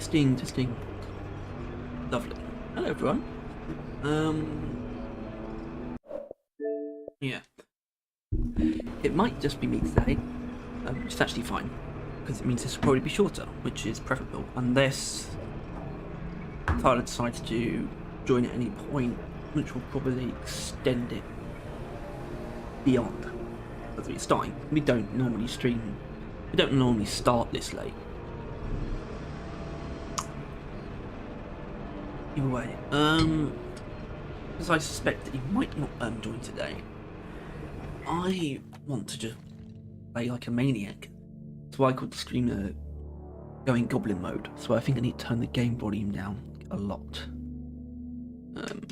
Testing, testing. Lovely. Hello, everyone. Yeah. It might just be me today, which is actually fine, because it means this will probably be shorter, which is preferable, unless Tyler decides to join at any point, which will probably extend it beyond. As it's starting. We don't normally start this late. Either way, because I suspect that he might not join today, I want to just play like a maniac. That's why I called the streamer going Goblin mode, so I think I need to turn the game volume down a lot. Hold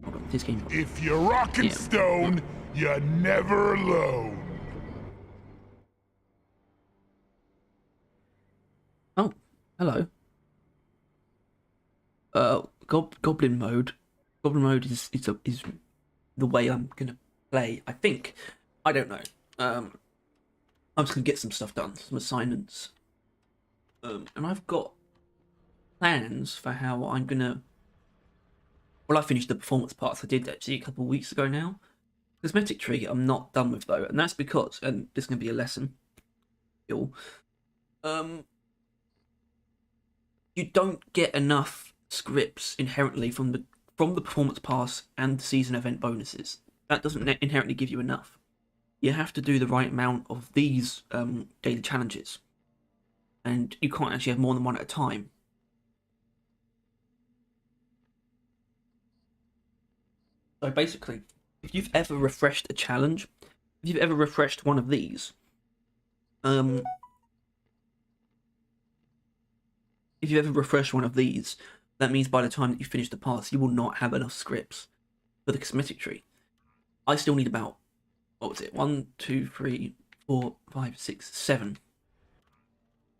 on, this game volume. If you're rockin' stone, you're never alone. Oh, hello. Goblin mode. Goblin mode is the way I'm gonna play. I think. I don't know. I'm just gonna get some stuff done, some assignments. And I've got plans for how I'm gonna. Well, I finished the performance parts I did actually a couple of weeks ago now. Cosmetic tree, I'm not done with though, and that's because, and this is gonna be a lesson. You don't get enough scripts inherently from the performance pass and the season event bonuses. That doesn't inherently give you enough. You have to do the right amount of these daily challenges, and you can't actually have more than one at a time. So basically, if you've ever refreshed a challenge, if you've ever refreshed one of these, if you ever refresh one of these, that means by the time that you finish the pass, you will not have enough scripts for the cosmetic tree. I still need about, what was it, 1, 2, 3, 4, 5, 6, 7.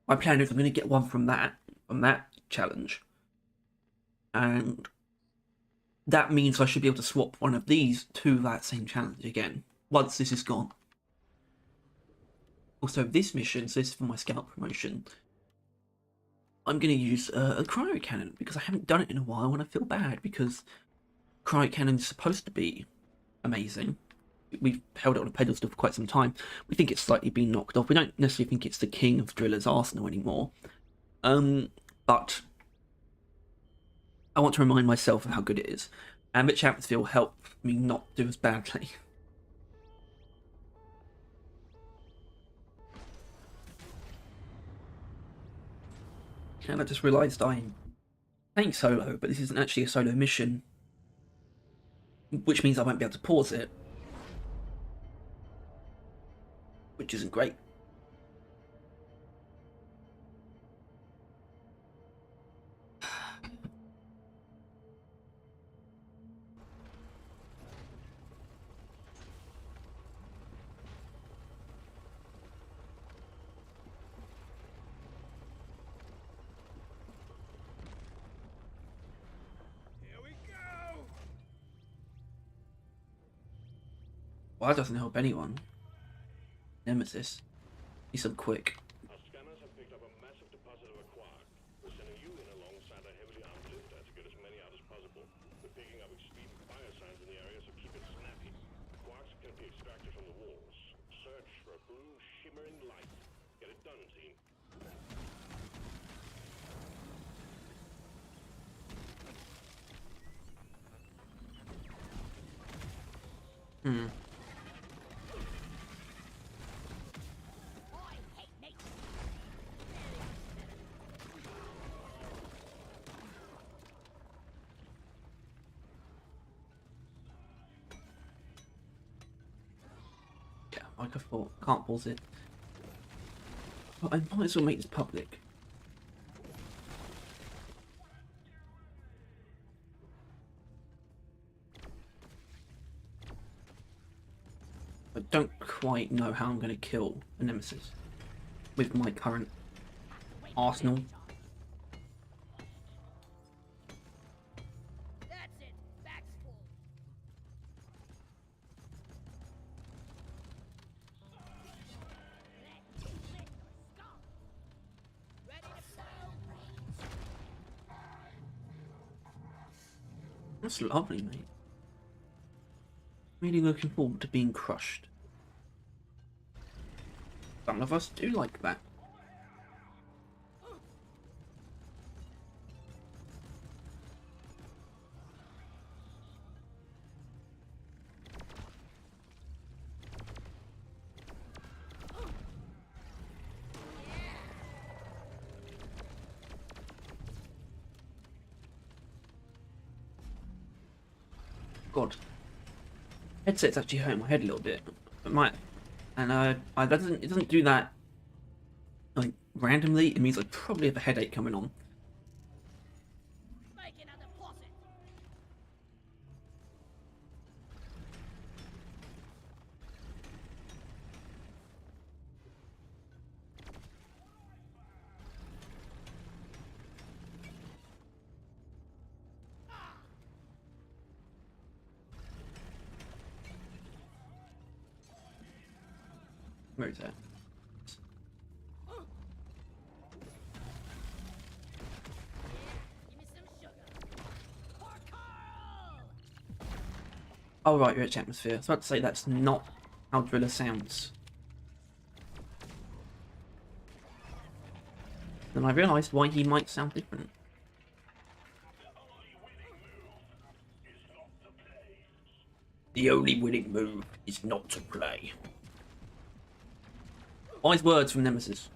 My plan is I'm going to get one from that challenge, and that means I should be able to swap one of these to that same challenge again once this is gone. Also, this mission, so this is for my scout promotion, I'm going to use a cryo cannon because I haven't done it in a while and I feel bad because cryo cannon is supposed to be amazing. We've held it on a pedestal for quite some time. We think it's slightly been knocked off. We don't necessarily think it's the king of Driller's arsenal anymore. But I want to remind myself of how good it is. And Rich Atmosphere will help me not do as badly. And I just realised I'm playing solo, but this isn't actually a solo mission, which means I won't be able to pause it, which isn't great. Well, that doesn't help anyone. Nemesis. He's so quick. Our scanners have picked up a massive deposit of a quark. We're sending you in alongside a heavily armed lifter to get as many out as possible. We're picking up extreme fire signs in the area, so keep it snappy. Quarks can be extracted from the walls. Search for a blue, shimmering light. Get it done, team. Yeah, like I thought. Can't pause it. But I might as well make this public. I don't quite know how I'm going to kill a Nemesis with my current arsenal. That's it. Back's full. Ready to That's lovely, mate. Really looking forward to being crushed. Some of us do like that. God, headset's actually hurting my head a little bit. It might, and it doesn't do that like randomly. It means I probably have a headache coming on. Make another deposit. Where is that? Give me some sugar. For Carl! Oh right, rich atmosphere. I was about to say that's not how Driller sounds. Then I realised why he might sound different. The only winning move is not to play. Wise words from Nemesis.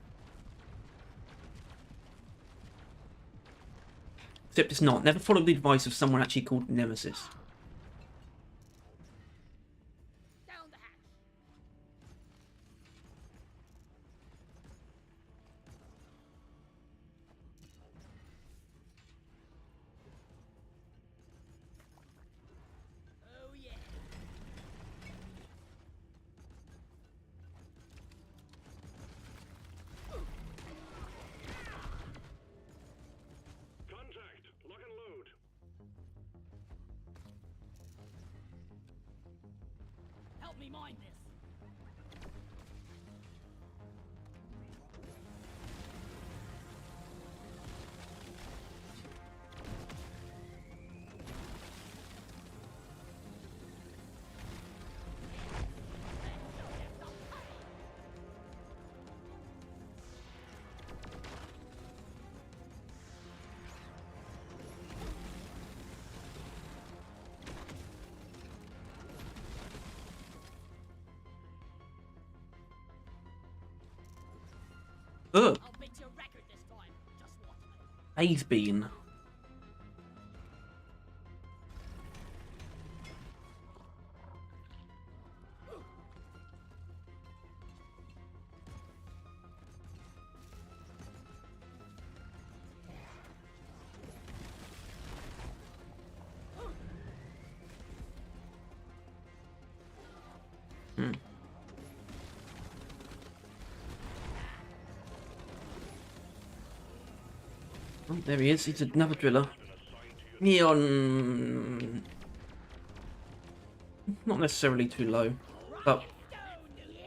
Except it's not. Never follow the advice of someone actually called Nemesis. Down the hatch. Oh yeah. Contact! Lock and load. Help me mine this. Ugh, I'll beat your record this time. Just watch me. Haze Bean. Oh, there he is. He's another driller. Neon. Not necessarily too low, but Stone! Yeah!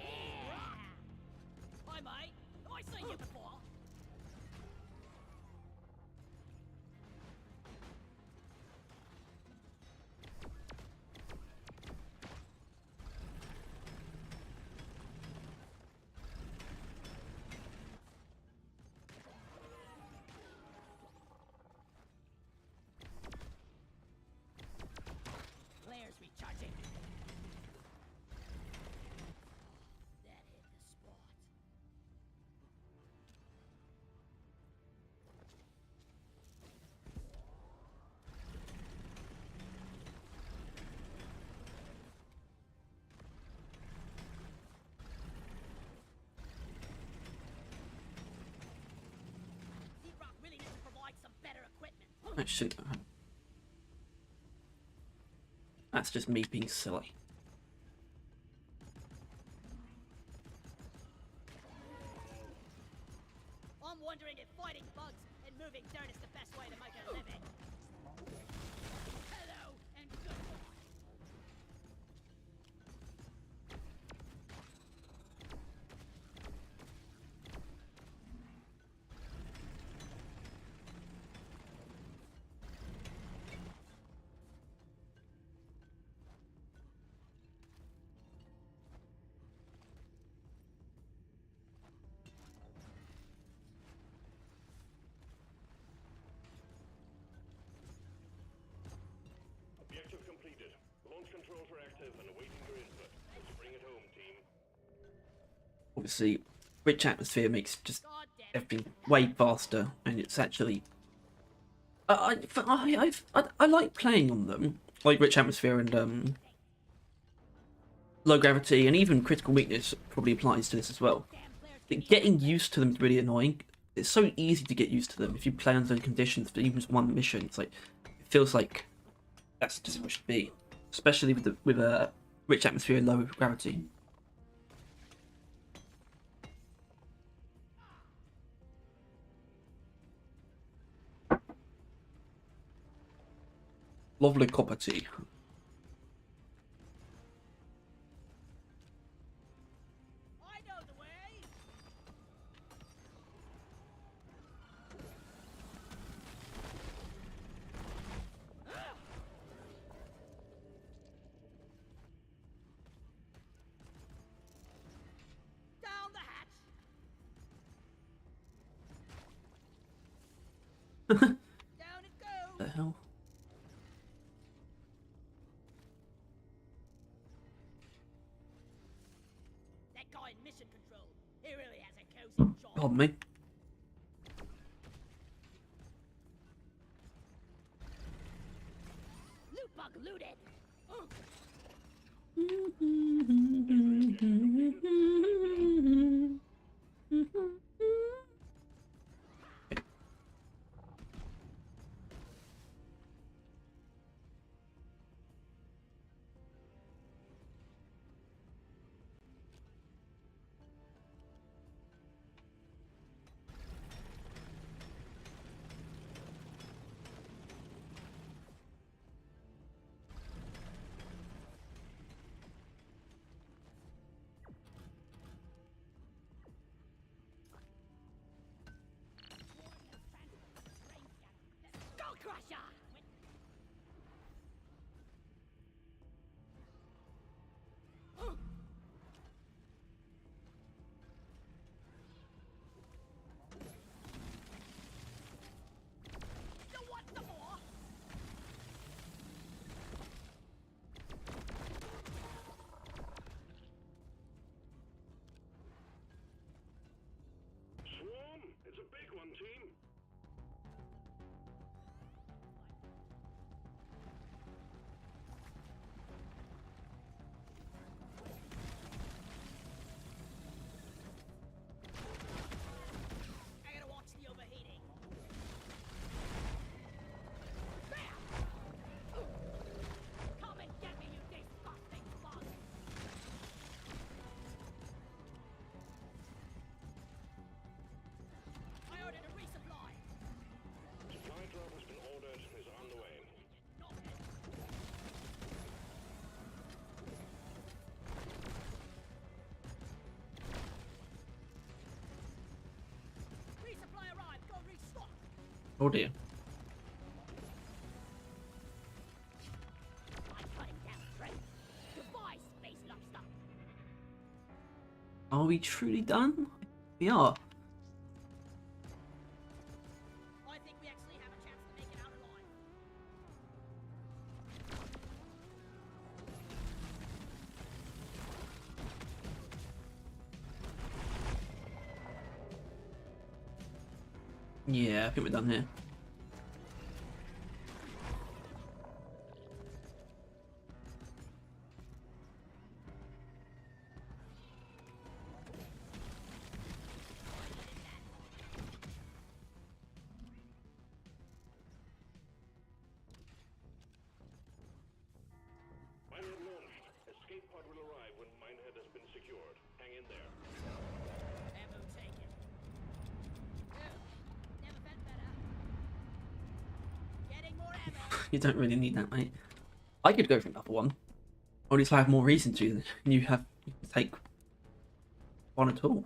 Hi, mate. Have I seen you before? Flares recharging. That hit the spot. Rock really needs to provide some better equipment. I shouldn't. That's just me being silly. I'm wondering if fighting bugs and moving dirt is the best way to make a living. Hello and goodbye. active and awaiting your input. Let's bring it home, team. Obviously, rich atmosphere makes just God damn. everything way faster, and it's actually I like playing on them, like rich atmosphere and low gravity, and even critical weakness probably applies to this as well. Damn players But getting used to them is really annoying. It's so easy to get used to them if you play under conditions for even just one mission. It's like it feels like that's just what it should be, especially with a rich atmosphere and low gravity. Lovely copper tea. I know the way. Down the hatch. Down it goes. The hell? That guy in mission control. He really has a cozy job. Pardon me. Loot bug looted. Skull crusher. You want some more? Swarm! It's a big one, team. I gotta watch the overheating. Bam! Come and get me, you disgusting bug! I ordered a resupply. Supply drop has been ordered and is on the way. Not it. Resupply arrived. Go restock. Oh dear. I cut him down straight. Goodbye, space lobster. Are we truly done? We are. I think we actually have a chance to make it out alive. Yeah, I think we're done here. Minehead launched. Escape pod will arrive when Minehead has been secured. Hang in there. Ammo taken. Never felt better. Getting more ammo. You don't really need that, mate. I could go for another one. Or at least I have more reason to than you have to take one at all.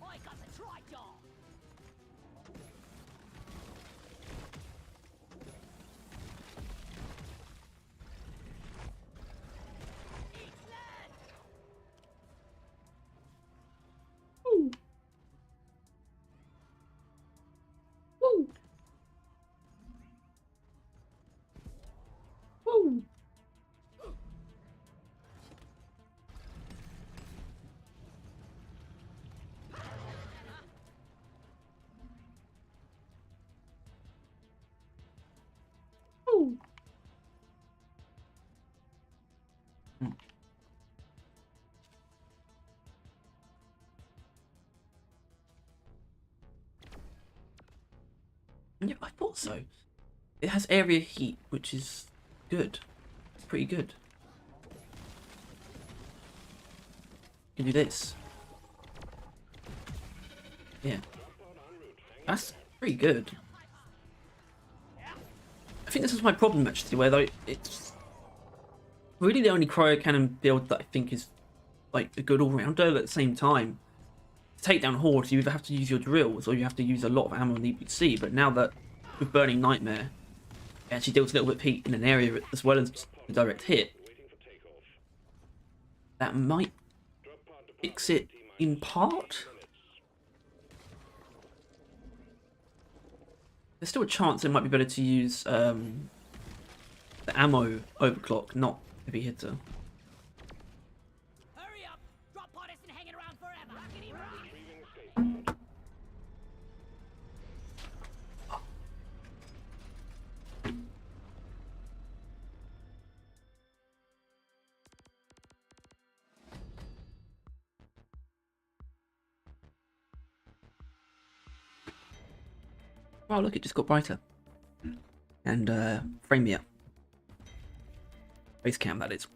I got the try dog. Eat lead. Woo. Woo. Woo. Woo. Yeah, I thought so. It has area heat, which is good. It's pretty good. You can do this. Yeah. That's pretty good. I think this is my problem actually, where though it's really the only cryo cannon build that I think is like a good all-rounder. At the same time, to take down hordes, you either have to use your drills or you have to use a lot of ammo on the EPC. But now that with Burning Nightmare, it actually deals a little bit of heat in an area as well as the direct hit, that might fix it in part. There's still a chance it might be better to use the ammo overclock, not heavy hitter. Hurry up. Drop pod isn't hanging around forever. Rockety rock. Wow, look, it just got brighter. And frame me up. Base cam, that is.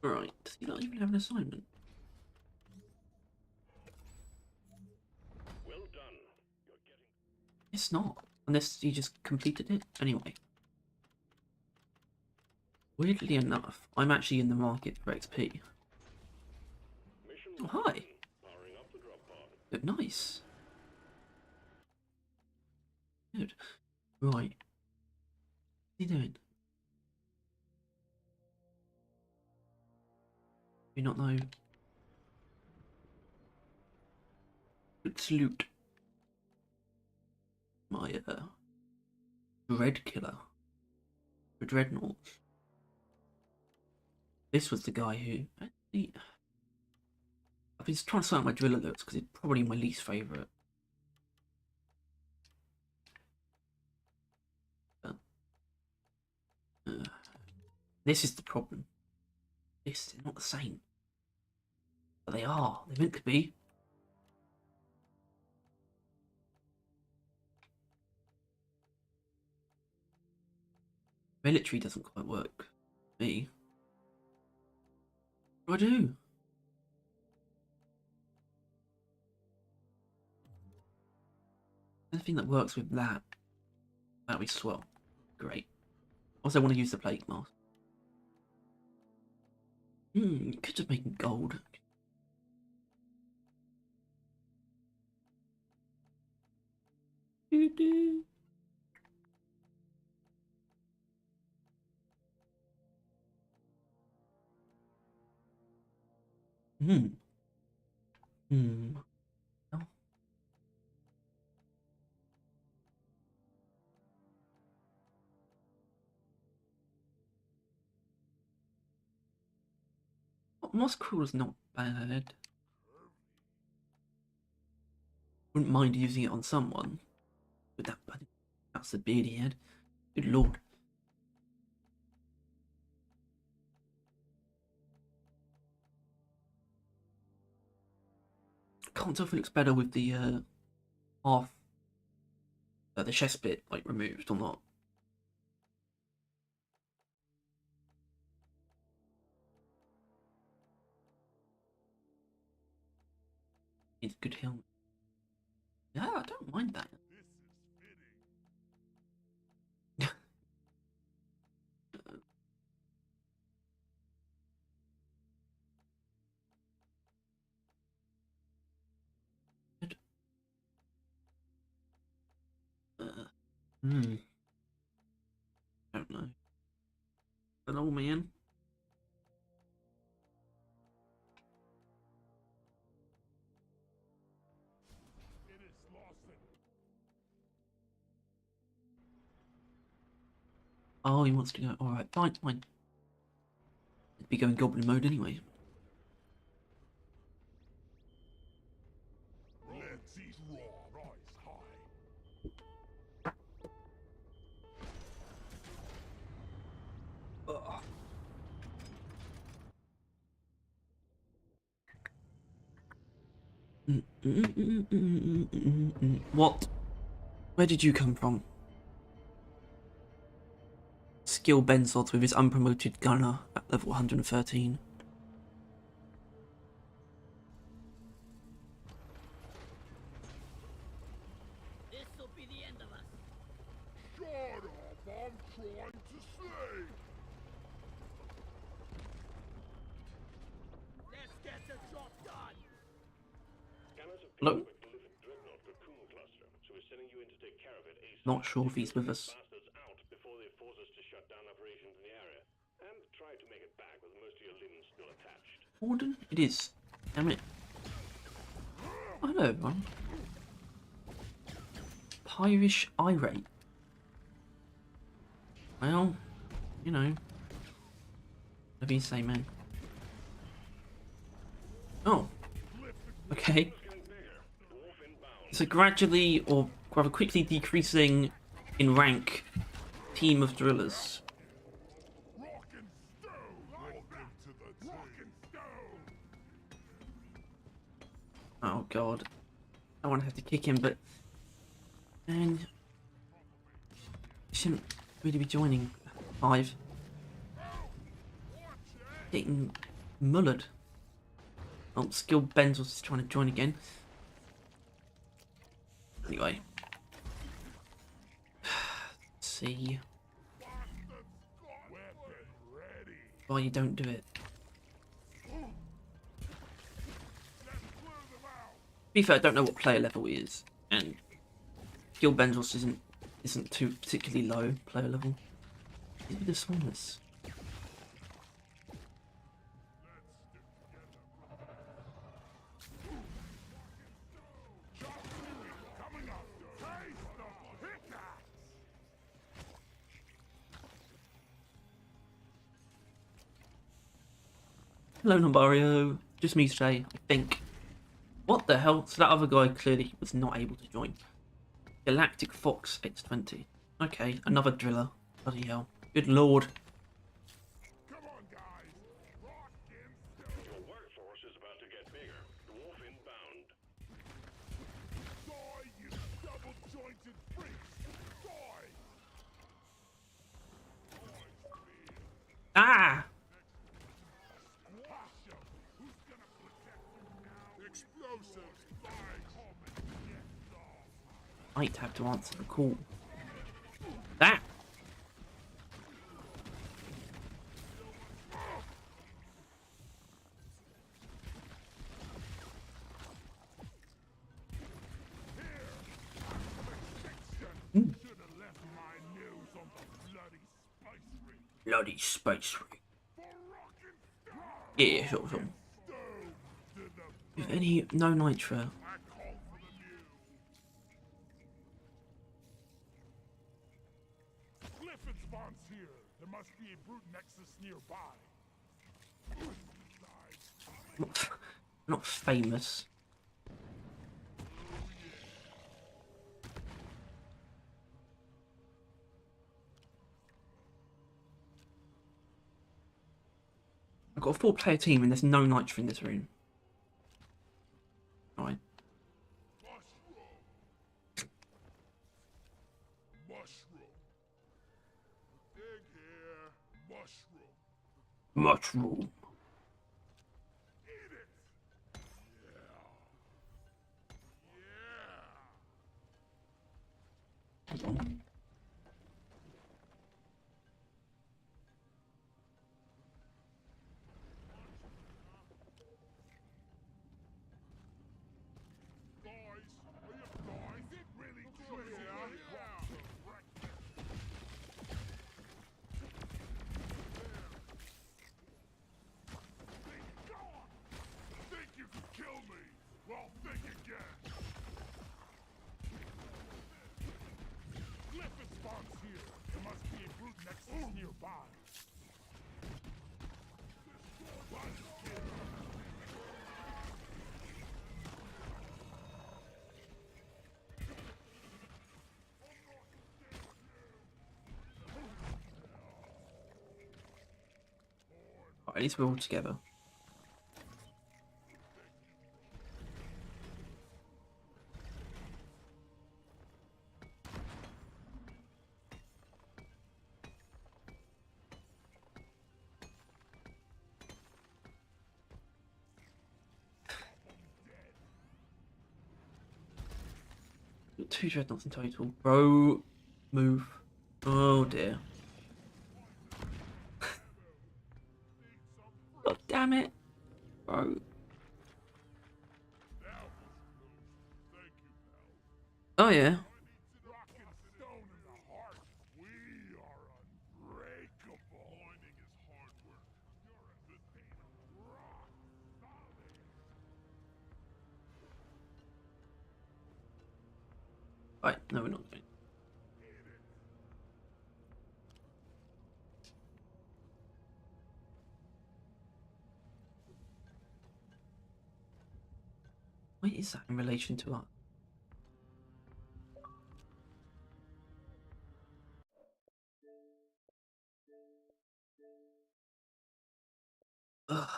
Right, does he not even have an assignment? Well done. You're getting It's not, unless he just completed it. Anyway. Weirdly enough, I'm actually in the market for XP. mission Oh, hi. powering up the drop pod. Good, nice. Good. Right. What's he doing? Do you not know? Let's loot my dread killer. The dreadnoughts. This was the guy who actually, I've been trying to sort out my drill alerts because it's probably my least favourite. This is the problem. This is not the same. But they are. They're meant to be. Military doesn't quite work for me. What do I do? Anything that works with that, that'd be swell. Great. Also, I want to use the plague mask. You could have made gold. Doo-doo. Hmm. Hmm. Oh. Moss Crawl is not bad. Wouldn't mind using it on someone. With that, that's the beard he had. Good lord. can't tell if it looks better with the half, the chest bit like removed or not. It's a good helmet. Yeah, I don't mind that. Good. Hmm. Don't know. Hello, man. Oh, he wants to go. Alright, fine, fine. It'd be going Goblin mode anyway. Let's eat raw rice high. Ugh. What? Where did you come from? Skill Bensalt with his unpromoted gunner at level 113. This'll be the end of us. Shut up, I'm trying to say. Let's get the job done. Scanners have Hello? picked up a glyphic dreadnought cocoon cluster, so we're sending you in to take care of it ASAP. Not sure if he's with us. Bastards out before they force us to shut down operations in the area, and try to make it back with most of your limbs still attached. Warden? It is. Damn it. Oh, hello, everyone. Pyrish irate. Well, you know. Whatever you say, man. Oh. Okay. It's a gradually, or rather quickly decreasing in rank team of drillers. Rock and stone. Welcome to the rock and stone. Oh god. I want to have to kick him, but... And... shouldn't really be joining 5. Getting mullered. Oh, Skill Benzos is trying to join again. Anyway. Let's see Weapon ready. why you don't do it. Let's clear them out. To be fair, I don't know what player level he is, and Skill Benzos isn't too particularly low player level. He's with the smallness. Coming up. Taste the pickaxe. Hello, Nambario. Just me today, I think. What the hell? So that other guy clearly was not able to join. Galactic Fox X20. Okay, another driller. Bloody hell. Good lord. Come on, guys. Rock and stone. Your workforce is about to get bigger. Dwarf inbound. Die, you double-jointed freaks. Die. Ah! Squash 'em. Who's gonna protect you now? Explosives. Fire. Come and get some. Might have to answer the call. That! Should have left my nose on the bloody spice ring. Bloody space ring. For rock and stone. Yeah, sure. Stone to the With any no nitro. I call for the mule. Clifford spawns here. There must be a brute nexus nearby. Nice. Not famous. I've got a 4-player team and there's no nitro in this room. Alright. mushroom. Mushroom. Eat it. Yeah. Hang on. Guys, are you guys? Is it really true? Yeah. Think you could kill me? Well, think again. Glyphid spawns here. There must be a brute nexus nearby. Right, at least we're all together. Got 2 dreadnoughts in total. Bro, move. Oh dear. God damn it. Bro. Thank you, pal. Oh yeah. Rock and stone in the heart. We are unbreakable. Mining is hard work. You're a good painter. Rock solid. Right, no we're not going. Wait, is that in relation to us? Ugh.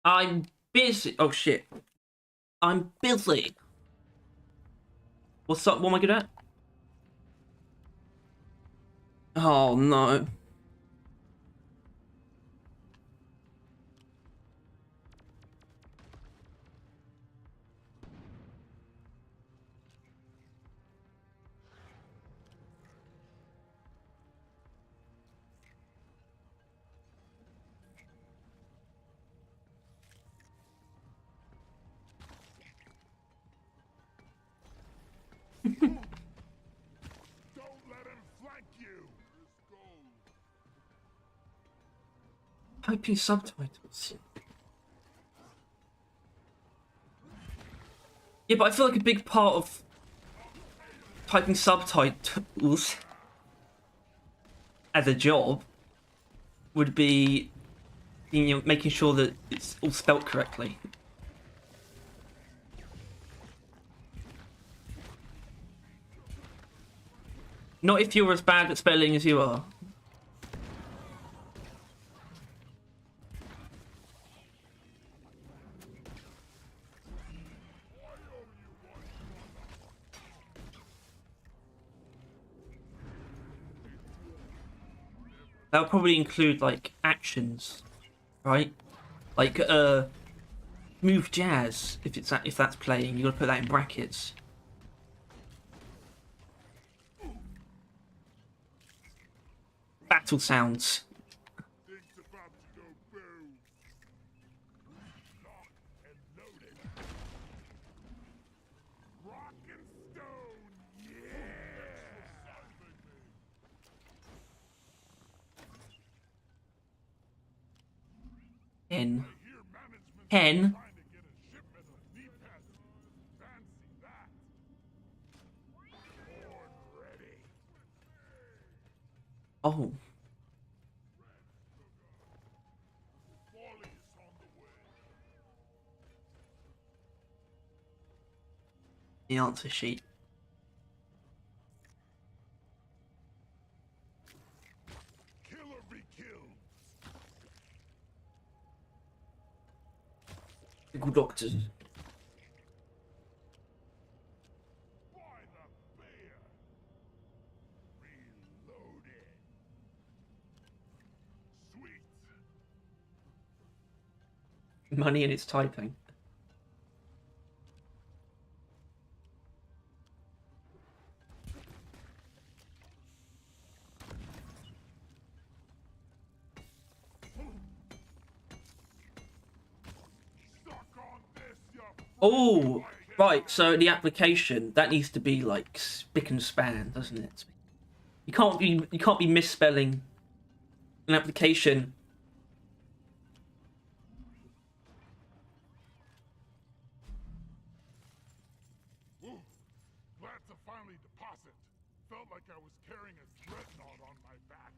I'm busy. Oh shit. I'm busy. What's up? What am I good at? Oh no. Don't let him flank you. Let's go. Typing subtitles. Yeah, but I feel like a big part of typing subtitles as a job would be, you know, making sure that it's all spelt correctly. Not if you're as bad at spelling as you are. That would probably include like actions, right? Like move jazz if that's playing, you gotta put that in brackets. Battle sounds. Things about to go boom. Locked and loaded. Rock and stone. Yeah. N. Here management's Hen. trying to get a shipment of knee-pads. Fancy that. Board ready. Oh, Volley is on the way. the answer sheet. Kill or be killed. Good doctors. By the Money and its typing. Suck on this, you Oh, right. So the application that needs to be like spick and span, doesn't it? You can't be misspelling an application. Ooh, glad to finally deposit. Felt like I was carrying a dreadnought on my back.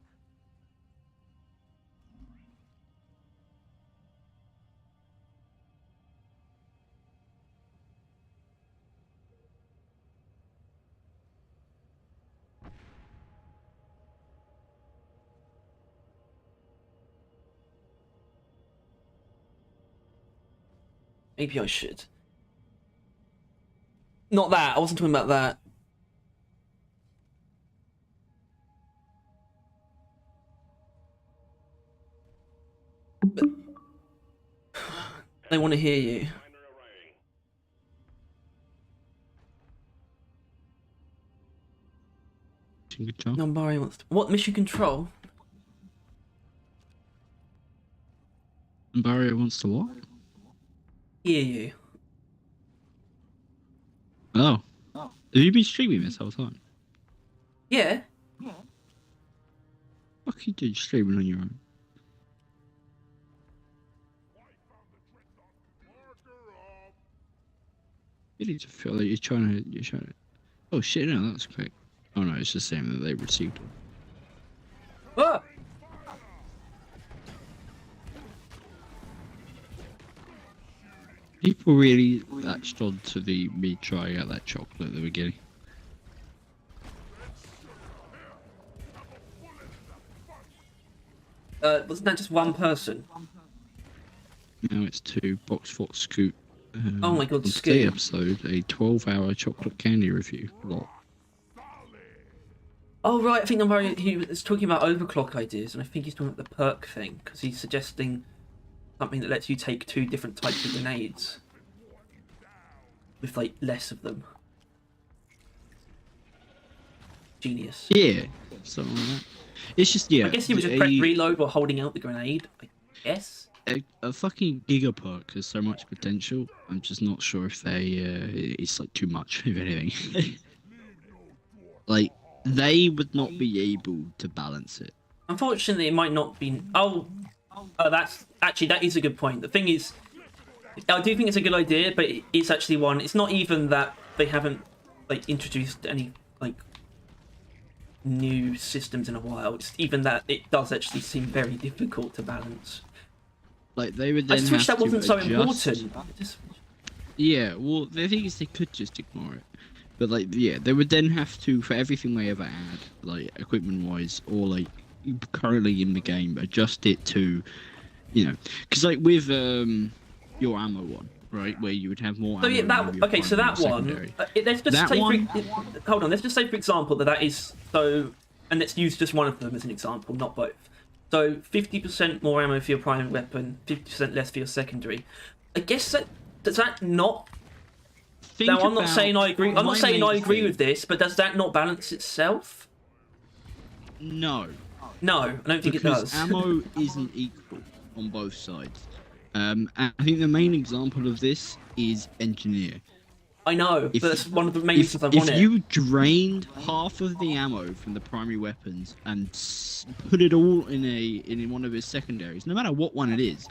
Maybe I should. Not that. I wasn't talking about that. But they want to hear you. Miner arriving. Good job. No, Barry wants to... What mission control? Barrier wants to what? Hear you. Oh. Have you been streaming this whole time? Yeah. Fuck you did streaming on your own. White found the dreadnought. Mark her up. You need to feel like you're trying to. Oh shit! No, that's quick. Oh no, it's just saying that they received one. Ah! People really latched on to me trying out that chocolate at the beginning. Wasn't that just one person? Now it's two. Box Fox Scoot. Oh my God, on today's Scoot. episode, a 12-hour chocolate candy review. Lot. Oh right, I think he was talking about overclock ideas, and I think he's talking about the perk thing because he's suggesting something that lets you take 2 different types of grenades with like less of them. Genius. Yeah, something like that. It's just I guess he would just press reload while holding out the grenade. I guess. A fucking Giga perk has so much potential. I'm just not sure if it's like too much, if anything. Like, they would not be able to balance it. Unfortunately, it might not be. Oh, that is a good point. The thing is, I do think it's a good idea, but it's actually one. It's not even that they haven't like introduced any like new systems in a while. It's even that it does actually seem very difficult to balance. Like, they would I then just wish have that wasn't to so adjust. important. Yeah, well, the thing is, they could just ignore it. But, like, yeah, they would then have to, for everything they ever add, like, equipment-wise, or, like, currently in the game, adjust it to, you know... Because, like, with your ammo one, right, where you would have more So ammo... yeah, in your so that primary one. and secondary. Let's just That say. one- Hold on. Let's just say, for example, that is so, and let's use just one of them as an example, not both. So 50% more ammo for your primary weapon, 50% less for your secondary. I guess that does that not. Think Now I'm not about saying I agree. I'm my not saying I main agree thing. with this, but does that not balance itself? No. No, I don't think it Because does. ammo isn't equal on both sides. And I think the main example of this is engineer. I know, If- but that's one of the main reasons I If want it. you drained half of the ammo from the primary weapons and put it all in one of his secondaries, no matter what one it is,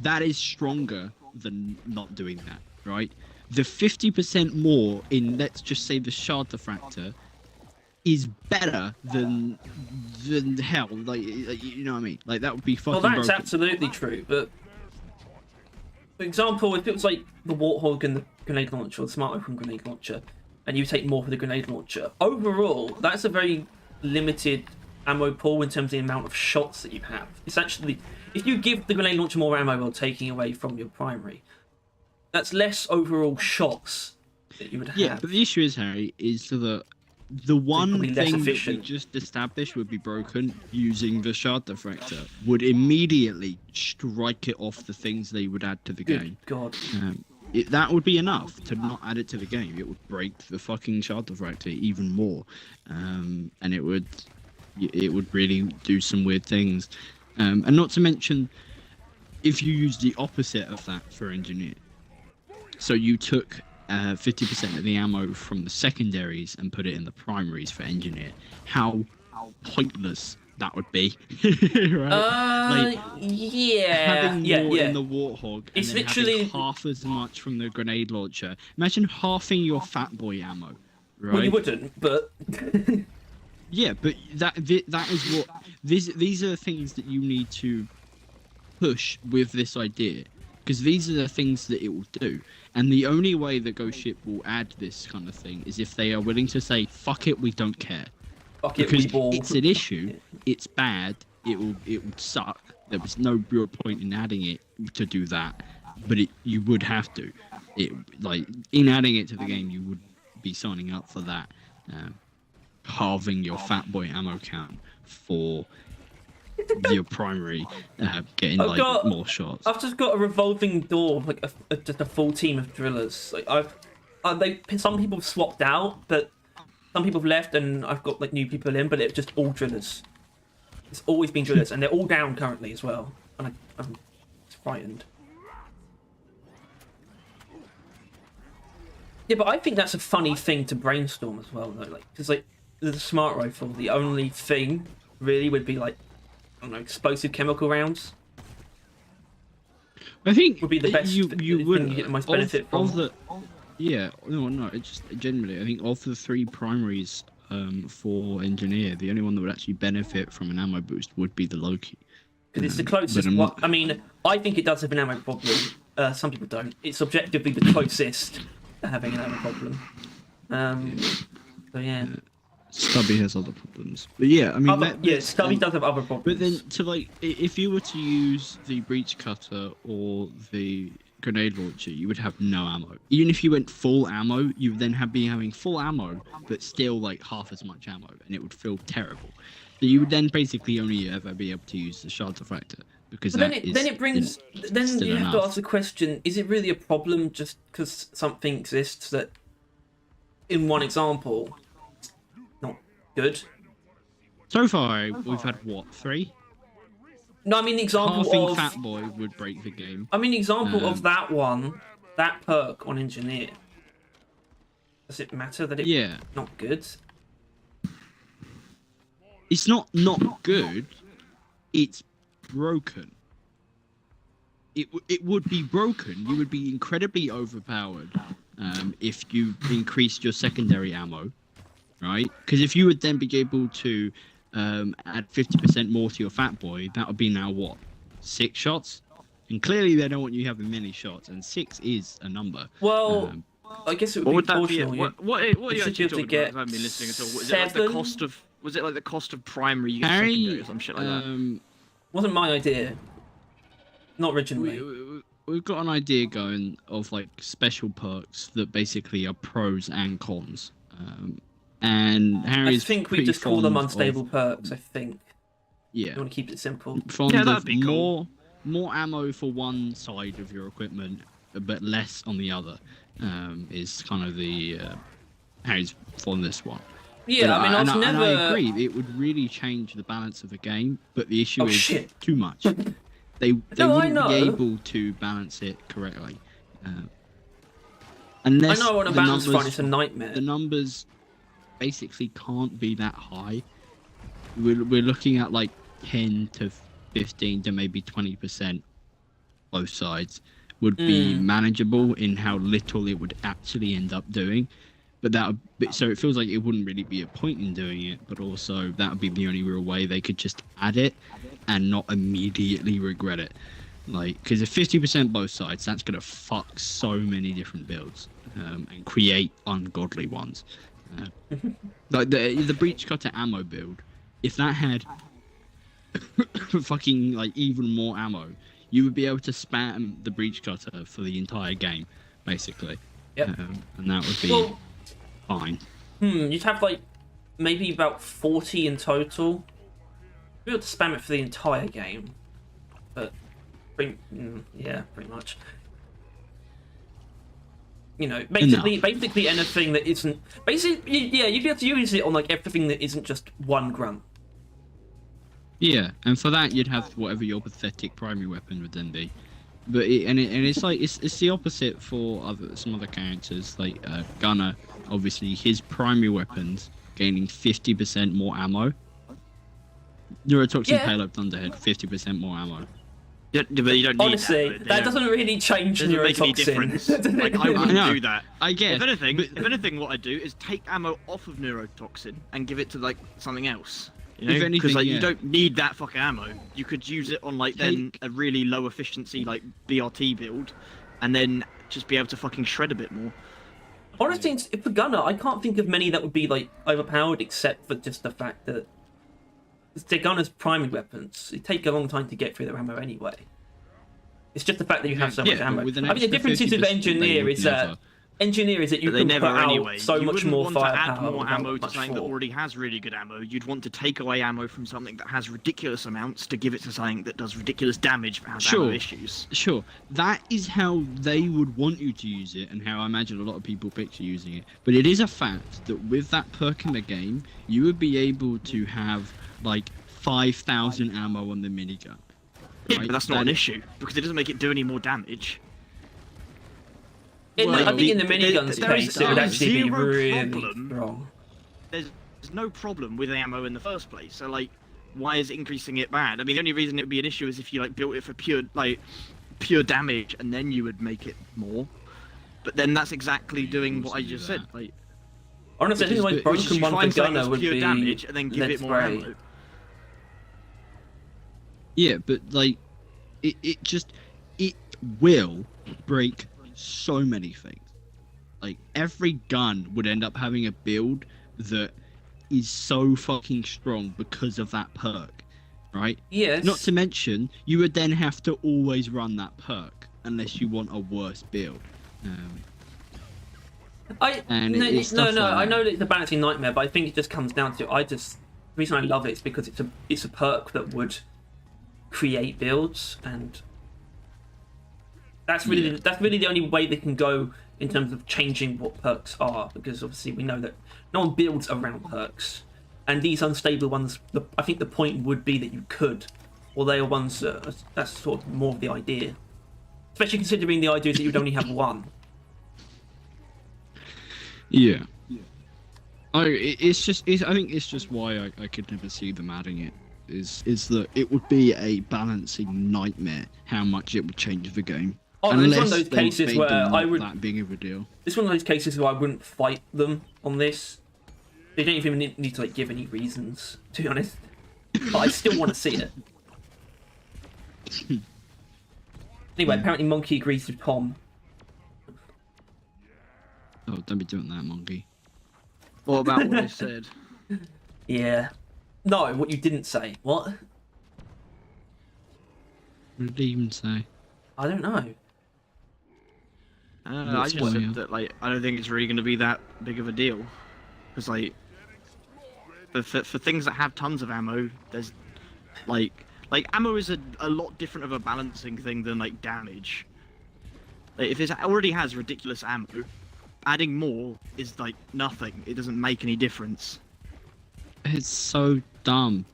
that is stronger than not doing that, right? The 50% more in, let's just say, the shard diffractor is better than hell. Like, you know what I mean? Like, that would be fucking Well, that's broken. absolutely true, but for example, if it was like the Warthog and the grenade launcher, or the smart weapon grenade launcher, and you take more for the grenade launcher, overall, that's a very limited ammo pool in terms of the amount of shots that you have. It's actually, if you give the grenade launcher more ammo while taking away from your primary, that's less overall shots that you would have. Yeah, but the issue is, Harry, is that The one probably less thing that we efficient. just established would be broken using the shard diffractor would immediately strike it off the things they would add to the Good game. God. That would be enough to not add it to the game. It would break the fucking shard diffractor even more, and it would really do some weird things. And not to mention, if you use the opposite of that for engineer, so you took 50% of the ammo from the secondaries and put it in the primaries for engineer, how pointless that would be. Right? Having more in the warthog and It's then literally having half as much from the grenade launcher. Imagine halving your fat boy ammo, right? Well, you wouldn't, but Yeah, but that is what these are the things that you need to push with this idea, because these are the things that it will do. And the only way that Ghost Ship will add this kind of thing is if they are willing to say, "Fuck it, we don't care." fuck it, Because we ball. it's an issue, it's bad, it would suck. There was no real point in adding it to do that, but you would have to. In adding it to the game, you would be signing up for that, halving your fat boy ammo count for your primary, getting more shots. I've just got a revolving door, like just a full team of drillers. Like some people have swapped out, but some people have left, and I've got like new people in, but it's just all drillers. It's always been drillers, and they're all down currently as well. And I'm frightened. Yeah, but I think that's a funny thing to brainstorm as well, though. Like, because like the smart rifle, the only thing really would be like, I don't know, explosive chemical rounds. I think Would be the best. you would thing you get the most benefit from. Yeah, no, it's just generally, I think of the three primaries for engineer, the only one that would actually benefit from an ammo boost would be the Loki. Because it's the closest. I mean, I think it does have an ammo problem. Some people don't. It's objectively the closest to having an ammo problem. So yeah. Stubby has other problems, but yeah, I mean, Stubby does have other problems. But then, if you were to use the breach cutter or the grenade launcher, you would have no ammo. Even if you went full ammo, you would then be having full ammo, but still like half as much ammo, and it would feel terrible. So you would then basically only ever be able to use the shard diffractor, because then you have to ask the question: is it really a problem just because something exists that, in one example, is not good? So far, we've had what, 3? No, I mean the example Halving of Fat Boy would break the game. I mean the example of that one, that perk on engineer. Does it matter that it's not good? It's not good. It's broken. It would be broken. You would be incredibly overpowered if you increased your secondary ammo, right? Because if you would then be able to add 50% more to your Fat Boy, that would be now what, 6 shots? And clearly they don't want you having many shots, and 6 is a number. Well, I guess it would be proportional. What are you actually talking about? I haven't been listening at all. Was it like the cost of? Was it like the cost of primary? You get secondary or some shit like that? Wasn't my idea. Not originally. We've got an idea going of like special perks that basically are pros and cons. And Harry's I think we just call them unstable perks. I think. Yeah. You want to keep it simple. That'd be cool. More ammo for one side of your equipment, but less on the other. Is kind of the Harry's for this one. Yeah, but, I mean, and I agree. It would really change the balance of the game, but the issue is too much. They wouldn't be able to balance it correctly. Unless I know on a balance front it's a nightmare. The numbers basically can't be that high. We're looking at like 10 to 15 to maybe 20%. Both sides would be manageable in how little it would actually end up doing. But so it feels like it wouldn't really be a point in doing it, but also that would be the only real way they could just add it and not immediately regret it. Like, because if 50% both sides, that's gonna fuck so many different builds and create ungodly ones. Like the breach cutter ammo build, if that had fucking like even more ammo, you would be able to spam the breach cutter for the entire game, basically. Yep. And that would be fine. You'd have like maybe about 40 in total. We have to spam it for the entire game, but yeah, pretty much. You know, basically anything that isn't basically, yeah, you'd be able to use it on like everything that isn't just one grunt. Yeah, and for that you'd have whatever your pathetic primary weapon would then be. But it's like it's the opposite for some other characters like Gunner. Obviously, his primary weapons gaining 50% more ammo. Neurotoxin Payload Thunderhead 50% more ammo. Yeah, but you don't need honestly, that doesn't really change doesn't make any neurotoxin. difference. Like I wouldn't do that. I guess. If anything, what I do is take ammo off of neurotoxin and give it to like something else. You know, because like you don't need that fucking ammo. You could use it on like then a really low efficiency like BRT build, and then just be able to fucking shred a bit more. Honestly, if for Gunner, I can't think of many that would be like overpowered, except for just the fact that they're Gunner's primary weapons. It take a long time to get through their ammo anyway. It's just the fact that you have so much ammo. I mean, the difference is with Engineer is that you can put out so much more firepower. You wouldn't want to add more ammo to something that already has really good ammo. You'd want to take away ammo from something that has ridiculous amounts to give it to something that does ridiculous damage but has ammo issues. Sure, that is how they would want you to use it, and how I imagine a lot of people picture using it. But it is a fact that with that perk in the game, you would be able to have like 5,000 ammo on the minigun. Yeah, but that's not an issue because it doesn't make it do any more damage. I think in the minigun's case, it would actually be really strong. There's no problem with ammo in the first place, so like, why is increasing it bad? I mean, the only reason it would be an issue is if you like built it for pure damage, and then you would make it more. But then that's exactly doing what I just said. Like, honestly, I think the most broken one for Gunner would be damage, and then give it more ammo. Yeah, but like, it will break so many things. Like every gun would end up having a build that is so fucking strong because of that perk, right? Yes. Not to mention, you would then have to always run that perk unless you want a worse build. I know that it's a balancing nightmare, but I think it just comes down to the reason I love it is because it's a perk that would create builds, and that's really the only way they can go in terms of changing what perks are, because obviously we know that no one builds around perks, and these unstable ones, I think the point would be that you could, or they are ones that's sort of more of the idea, especially considering the idea is that you'd only have one. Yeah. I think it's just why I could never see them adding it. Is that it would be a balancing nightmare how much it would change the game. Oh, it's one of those cases where I would. That big of a deal. It's one of those cases where I wouldn't fight them on this. They don't even need to like give any reasons, to be honest. But I still want to see it. Anyway, apparently Monkey agrees with Tom. Oh, don't be doing that, Monkey. What about what I said? Yeah. No, what you didn't say. What? What did he even say? I don't know. I just said that like I don't think it's really going to be that big of a deal, because like for things that have tons of ammo, there's like ammo is a lot different of a balancing thing than like damage. Like, if it already has ridiculous ammo, adding more is like nothing. It doesn't make any difference. It's so dumb.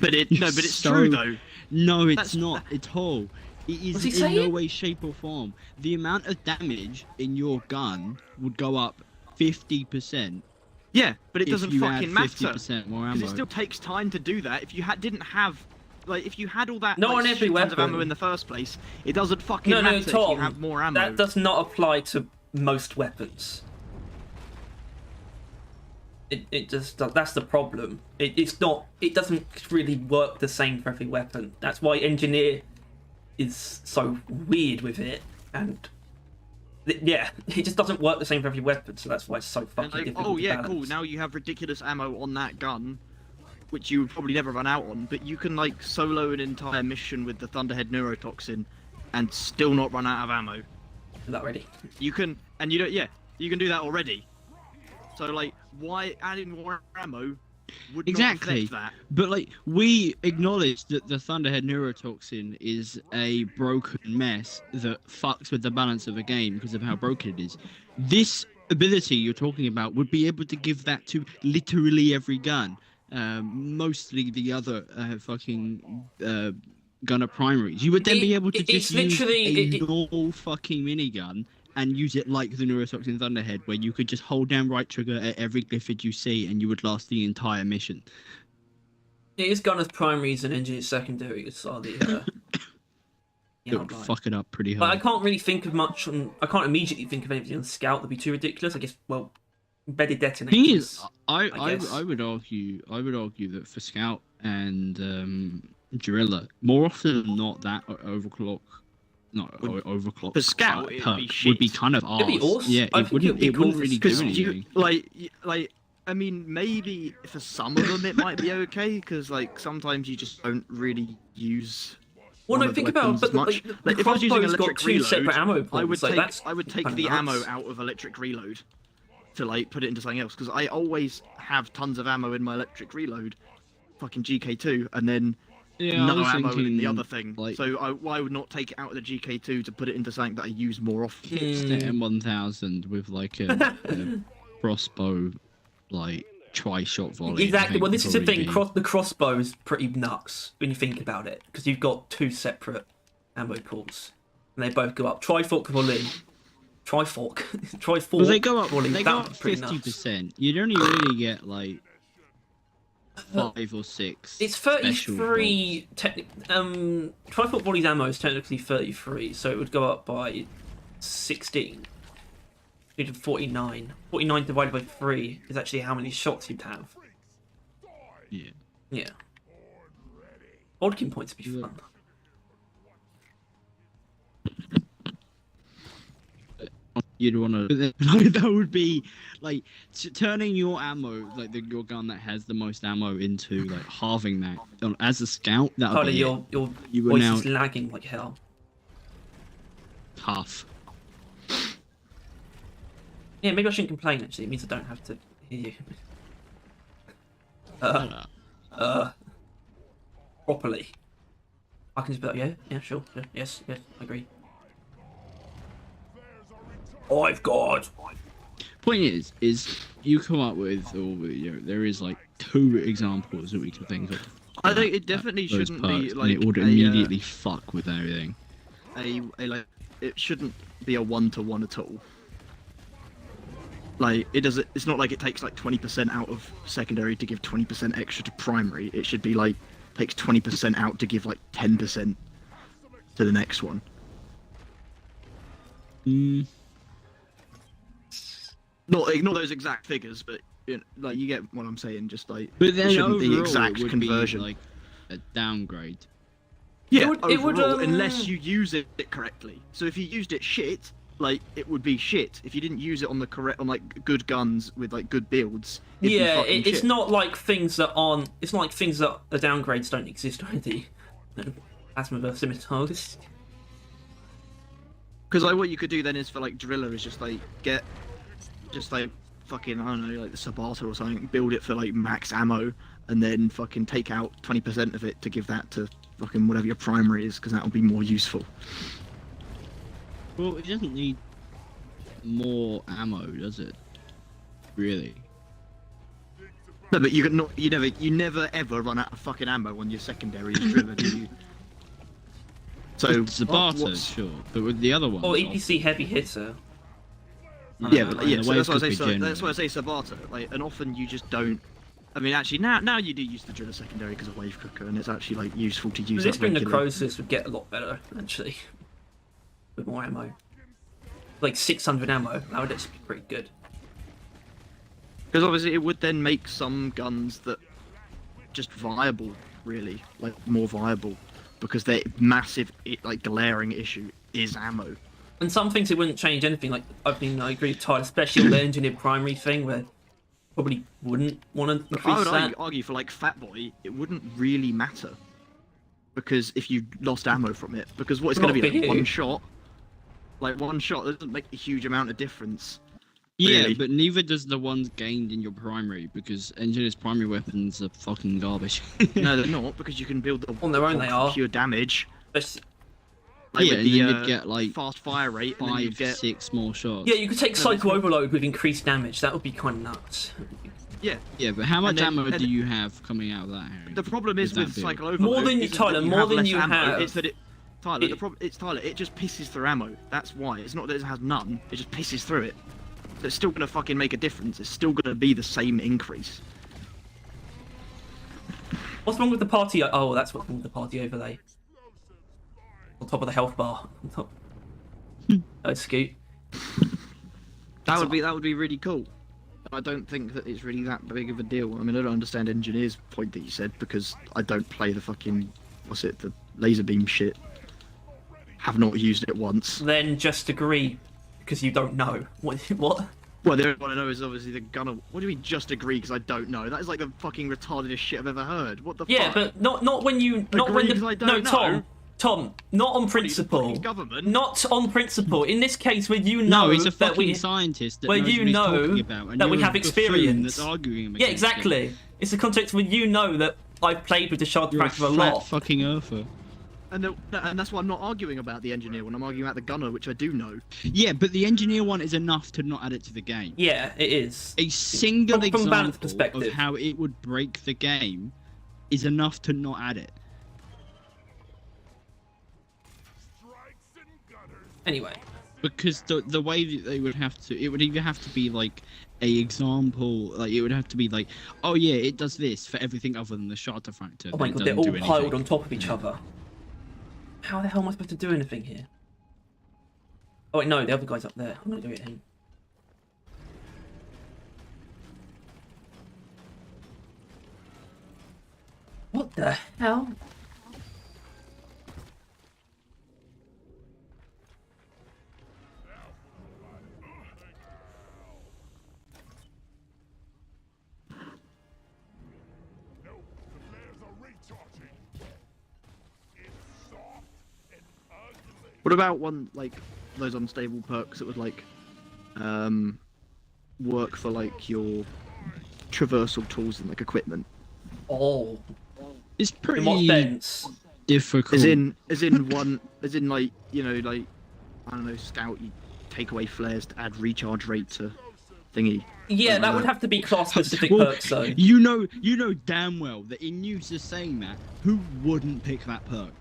But it's true though. No, it's not at all. It is in no way, shape, or form. The amount of damage in your gun would go up 50%. Yeah, but it doesn't fucking matter. 50% more ammo. Because it still takes time to do that. If you didn't have, like, if you had all that on every tons weapon of ammo in the first place, it doesn't fucking matter if you have more ammo. That does not apply to most weapons. It just, that's the problem. It doesn't really work the same for every weapon. That's why Engineer is so weird with it, and yeah, it just doesn't work the same for every weapon, so that's why it's so fucking difficult. Oh yeah, to balance. cool, now you have ridiculous ammo on that gun, which you would probably never run out on, but you can like solo an entire mission with the Thunderhead Neurotoxin and still not run out of ammo. Not ready. You can, and you don't, yeah, you can do that already. So like, why adding more ammo would Exactly. not affect that? But like, we acknowledge that the Thunderhead neurotoxin is a broken mess that fucks with the balance of a game because of how broken it is. This ability you're talking about would be able to give that to literally every gun. Mostly the other fucking gunner primaries. You would then be able to It's just use literally a normal fucking minigun and use it like the Neurotoxin Thunderhead, where you could just hold down right trigger at every glyphid you see and you would last the entire mission. it is gunners primaries and engineers secondaries are the It would outline. fuck it up pretty But I hard. can't really think of much on. I can't immediately think of anything on Scout that'd be too ridiculous. I guess. Well, embedded Thing detonators. is, I guess. would argue that for Scout and Driller, more often than not, that overclock. Overclock. For Scout, it'd perk be would be shit. kind of It'd be arse. awesome. Yeah, I it think it'd wouldn't. be It cool wouldn't for really do Because anything. you I mean, maybe for some of them it might be okay, because like sometimes you just don't really use. Well, one no, of the think about weapons but as much. the If I was using crossbow's got electric two reload, separate ammo pools. I would like, take that's the kinda ammo nuts. out of electric reload to like put it into something else, because I always have tons of ammo in my electric reload, fucking GK2, and then Yeah, I no was ammo in the thinking, other thing. like- So I would not take it out of the GK2 to put it into something that I use more often. It's the M1000 with like a crossbow, like tri-shot volley. I Exactly. think Well, would this is the probably thing. be- The crossbow is pretty nuts when you think about it, because you've got two separate ammo pools, and they both go up. Trifork volley. Trifork. Well, they go up. volley. They that go would up be pretty nuts. 50%. You'd only really get like 5 or 6. It's special 33. Trifork volley's ammo is technically 33, so it would go up by 16. You did 49. 49 divided by 3 is actually how many shots you'd have. bolts. Yeah. Yeah. Bodkin points would be fun. You'd want to. That would be like turning your ammo, like your gun that has the most ammo, into like halving that. As a scout, that would Carly, be your You were voice now- is lagging like hell. half. Yeah, maybe I shouldn't complain. Actually, it means I don't have to hear you. Properly. I can just be like, yeah, sure, yes, I agree. I've got. Point is you come up with, or there is like 2 examples that we can think of. I think it definitely those shouldn't be perks, like and it would immediately fuck with everything. a like it shouldn't be a 1-to-1 at all. Like it doesn't. It's not like it takes like 20% out of secondary to give 20% extra to primary. It should be like takes 20% out to give like 10% to the next one. Not those exact figures, but you know, like you get what I'm saying. Just like But then it shouldn't overall, be exact it would conversion. be like a downgrade. Yeah, It would, overall, unless you use it correctly. So if you used it shit, like it would be shit. If you didn't use it on the correct, on like good guns with like good builds, it'd be Yeah, fucking it's shit. not like things that aren't. It's not like things that the downgrades don't exist already. No, Asthma scimitars. Because like what you could do then is for like driller is just like get, just like fucking I don't know like the Sabata or something, build it for like max ammo, and then fucking take out 20% of it to give that to fucking whatever your primary is, because that will be more useful. Well, it doesn't need more ammo, does it? Really? No, but you never ever run out of fucking ammo on your secondary driller, do you? So With Zabata, what's- sure, but with the other ones, Or EPC heavy hitter. Yeah, in but, a yeah. So way that's it why I could say. be So, that's why I genuine. say Sabata. Like, and often you just don't. I mean, actually, now you do use the driller secondary because of wave cooker, and it's actually like useful to use. This that being regularly. necrosis would get a lot better actually, with more ammo. Like 600 ammo, that would actually be pretty good. Because obviously it would then make some guns that just viable, really, like more viable, because their massive, like glaring issue is ammo. And some things it wouldn't change anything. Like I agree with Todd, especially on the engineered primary thing, where probably wouldn't want to I increase would that. argue for like Fat Boy, it wouldn't really matter, because if you lost ammo from it, because what it's going to Not be for like you. one shot doesn't make a huge amount of difference. Yeah, Really? but neither does the ones gained in your primary, because engineers' primary weapons are fucking garbage. No, they're not, because you can build the On their own they are. pure damage. But Like yeah, with and the, then you'd get like fast fire rate, and then you'd 5, get 6 more shots. yeah, you could take Psycho Overload with increased damage. That would be kind of nuts. yeah. Yeah, but how much then- ammo and- do you have coming out of that, Harry? The problem is With with that build? Cycle Overload. More than you- isn't Tyler, that more have than less you ammo, have. It's that Tyler, It- it's Tyler. It just pisses through ammo. That's why. It's not that it has none. It just pisses through it. So it's still gonna fucking make a difference. It's still gonna be the same increase. What's wrong with the party? Oh, that's what's wrong with the party overlay. On top of the health bar. On top. Oh, Scoot. That would be really cool. I don't think that it's really that big of a deal. I mean, I don't understand Engineer's point that you said, because I don't play the fucking the laser beam shit. Have not used it once. Then just agree, because you don't know. What? Well, the only one I know is obviously the gunner. What do you mean just agree? Because I don't know. That is like the fucking retardedest shit I've ever heard. What the Yeah, fuck? but not when you not when Agree, the 'cause I no don't know. Tom, not on What are you, the principle. fucking government? Not on principle. In this case, where you know No, he's a that fucking we scientist that where knows you what he's know talking about, and that we you're a have buffoon experience. That's arguing Yeah, against exactly. it. It's the context where you know that I've played with the Shard You're a Fracture a flat lot. fucking earther. And that's why I'm not arguing about the engineer one. I'm arguing about the gunner, which I do know. Yeah, but the engineer one is enough to not add it to the game. Yeah, it is. A single From a balance example perspective. of how it would break the game is enough to not add it. Strikes and gutters. Anyway, Because the way that they would have to, it would either have to be like a example, like it would have to be like, oh yeah, it does this for everything other than the Shard Fracture. oh my then god, it they're doesn't all do piled anything. on top of each other. How the hell am I supposed to do anything here? Oh wait, no, the other guy's up there. I'm gonna go get him. What the hell? No, the flares are recharging. It's soft and ugly. What about one like those unstable perks that would like work for like your traversal tools and like equipment? Oh, It's in pretty what sense? difficult. As in one, as in like, you know, like, I don't know, scout, you take away flares to add recharge rate to thingy. Yeah, that would have to be class-specific Well, perks, though. You know damn well that in news just saying that, who wouldn't pick that perk?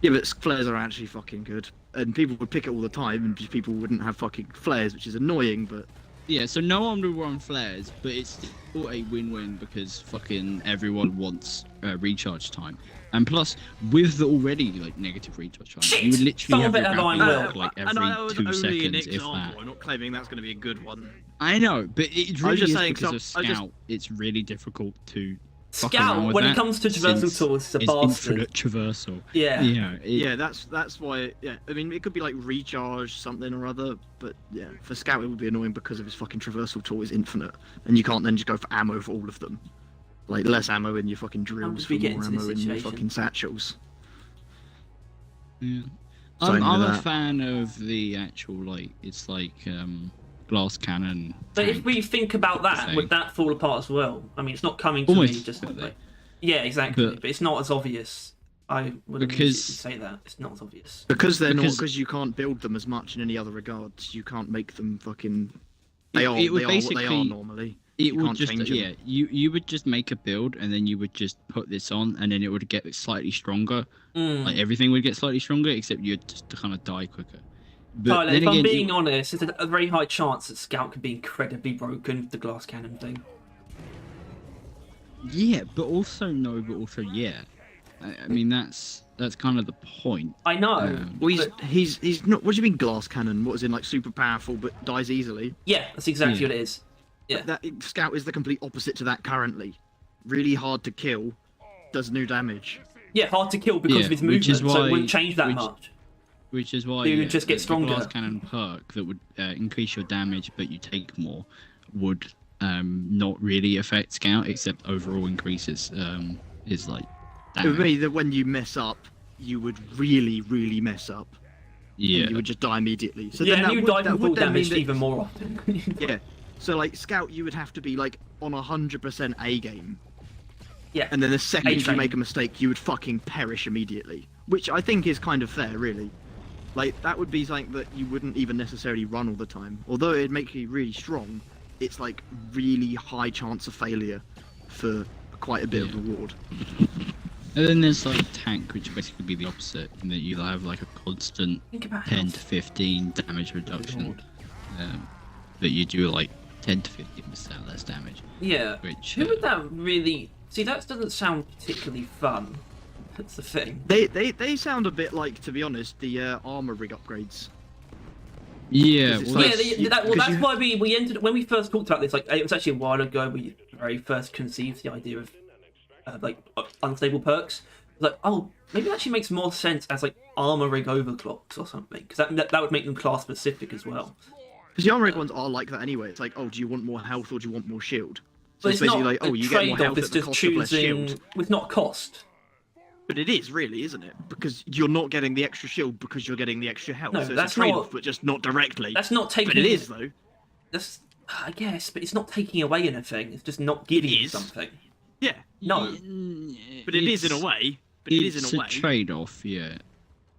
Yeah, but flares are actually fucking good. And people would pick it all the time, and just people wouldn't have fucking flares, which is annoying, but... Yeah, so no one would run flares, but it's still a win-win because fucking everyone wants recharge time. And plus, with the already like negative recharge time, Shit! you would literally have Some your of it grappling Iron hook Will. like and every I was 2 only seconds, an if example. that. I'm not claiming that's going to be a good one. I know, but it really just is saying, because of so I Scout. just- It's really difficult to fuck around Scout, with when it that comes to traversal since tools, is a it's bastard. infinite traversal. Yeah. Yeah, Yeah, that's why. Yeah, I mean, it could be like recharge something or other, but yeah, for Scout it would be annoying because of his fucking traversal tool is infinite, and you can't then just go for ammo for all of them. Like less ammo in your fucking drills, did for we get more into this ammo in your situation? fucking satchels. Yeah. Something I'm like a that. fan of the actual like it's like glass cannon. But if tank. we think about that, thing. would that fall apart as well? I mean, it's not coming to Almost me just certainly. like... Yeah, exactly. But- But it's not as obvious. I would Because- immediately say that. It's not as obvious. Because they're not, Because- because you can't build them as much in any other regards. You can't make them fucking. It- They are. it would They are what they are basically- normally. It You would can't just change 'em. yeah, you would just make a build and then you would just put this on and then it would get slightly stronger. Mm. Like everything would get slightly stronger except you'd just kind of die quicker. But Tyler, then if I'm again, being honest, there's a very high chance that Scout could be incredibly broken with the glass cannon thing. yeah, but also no, but also yeah. I mean that's kind of the point. I know. Well, but- He's not. What do you mean glass cannon? What is in like super powerful but dies easily? yeah, that's exactly Yeah. what it is. Yeah. That Scout is the complete opposite to that currently. Really hard to kill, does no damage. Yeah, hard to kill because Yeah, of his which movement, is so it why- wouldn't change that which- much. Which is why You yeah, would just get the stronger. glass cannon perk that would increase your damage, but you take more, would not really affect Scout, except overall increases is like It would damage. be that when you mess up, you would really, really mess up. Yeah. you would just die immediately. So Yeah, then and you die that from full would then mean damage that- even more often. Yeah. So like Scout, you would have to be like on 100% A game, Yeah. and then the second you A-train. make a mistake, you would fucking perish immediately. Which I think is kind of fair, really. Like that would be something that you wouldn't even necessarily run all the time. Although it'd make you really strong, it's like really high chance of failure for quite a bit of reward. And then there's like tank, which basically be the opposite, in that you have like a constant Think about 10 health. to 15 damage reduction, Lord. but you do like 10 to 15% less damage. Yeah. Which Who would that really... See, that doesn't sound particularly fun. That's the thing. They sound a bit like, to be honest, the armor rig upgrades. yeah, Because it's well, like- Well, because that's you- why we ended... When we first talked about this, like, it was actually a while ago, we very first conceived the idea of, unstable perks. Like, oh, maybe it actually makes more sense as, like, armor rig overclocks or something. Because that would make them class-specific as well. Because the armor rig ones are like that anyway. It's like, oh, do you want more health or do you want more shield? So But it's it's not basically like, oh, a you get more trade-off, health it's at the just cost of less choosing... shield. With not cost. But it is really, isn't it? Because you're not getting the extra shield because you're getting the extra health. No, so it's that's a trade-off, not- but just not directly. That's not taking... But it is though. That's... I guess, but it's not taking away anything. It's just not giving you is. something. Yeah, No. but it is in a way. But it is in a way. It's a trade-off, yeah.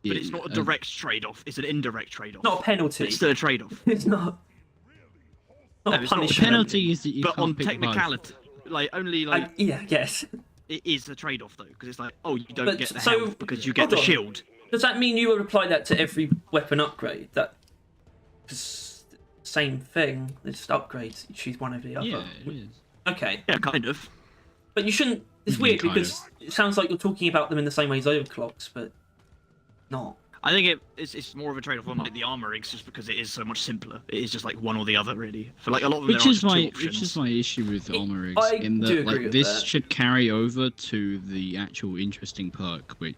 But it's not a direct trade-off. It's an indirect trade-off. Not a penalty. But it's still a trade-off. It's not... No, Not a it's not a The punishment. penalty is that you But can't on pick both. technicality, like only like Yeah, yes. it is a trade-off though, because it's like, oh, you don't But get the so- health because you get hold the on. shield. Does that mean you would apply that to every weapon upgrade? That... 'cause same thing. They just upgrades. You choose one over the other. Yeah, it is. Okay. Yeah, kind of. But you shouldn't... It's Mhm, weird kind because it sounds like you're talking about them in the same way as overclocks, but... not. I think it's more of a trade-off on like the armor rigs, just because it is so much simpler. It is just like one or the other, really. For like a lot of them, Which there are is just two my options. issue with armor rigs, I in do that agree like with this that. should carry over to the actual interesting perk, which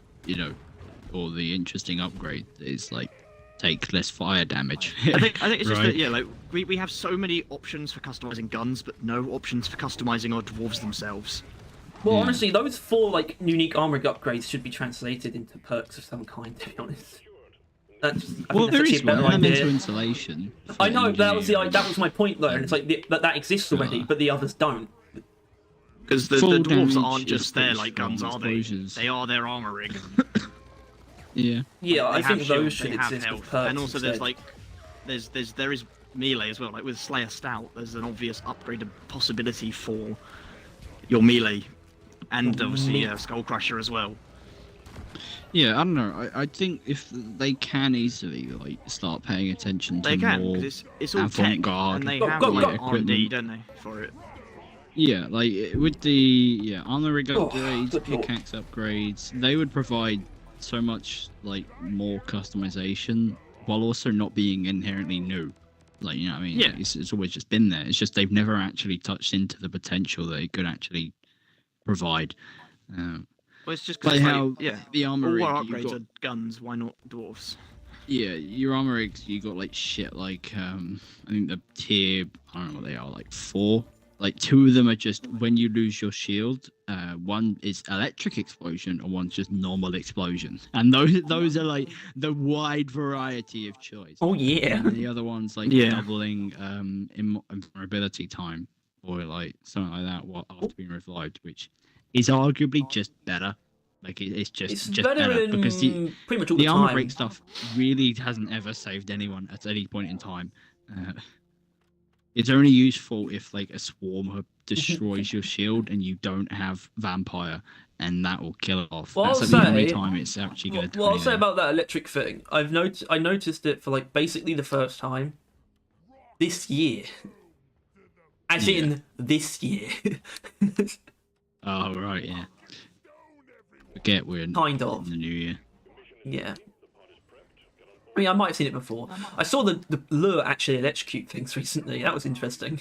or the interesting upgrade is like take less fire damage. I think it's just Right. that, yeah, like we have so many options for customizing guns, but no options for customizing our dwarves themselves. Well, Yeah. honestly, those 4 like unique armor upgrades should be translated into perks of some kind. To be honest, I Well, think there that's actually is a one better elemental idea. insulation. I know for that was engineering. that was my point though, and it's like that exists already, but the others don't. Because the Full dwarves damage aren't is just there pretty like guns, strong are they? explosions. They are their armor rig. Yeah. Yeah, I They think have those shield, should they have exist health. with perks. And also there's instead. like there is melee as well. Like with Slayer Stout, there's an obvious upgraded possibility for your melee, and obviously Skull Crusher as well. Yeah, I don't know. I think if they can easily like start paying attention to They can more, because it's all tech, avant-garde, and they Go- have go- like go- R&D, don't they, for it? yeah, like with the armor rig Oh, upgrades, good lord. pickaxe upgrades, they would provide so much like more customization while also not being inherently new. Like, you know what I mean? Yeah. It's always just been there. It's just they've never actually touched into the potential that it could actually provide. Well, it's just 'cause Like it's how yeah, the armor all rig, our you've upgrades got- are guns. Why not dwarves? yeah, your armor rigs, you got like shit like I think the tier, I don't know what they are, like 4. Like 2 of them are just when you lose your shield, one is electric explosion and one's just normal explosion. And those are like the wide variety of choice. Oh yeah. And the other one's like Yeah. doubling invulnerability time or like something like that after being revived, which is arguably just better. Like it's just better than because pretty much all the the armor time. break stuff really hasn't ever saved anyone at any point in time. It's only useful if like a swarm destroys your shield and you don't have vampire, and that will kill it off. Well, That's I'll like the only say- time it's actually going to. Well, I'll say about that electric thing. I noticed it for like basically the first time this year. As in this year. Oh right, yeah. Forget we're Kind of. in the new year. Yeah. I mean, I might have seen it before. I saw the lure actually electrocute things recently. That was interesting.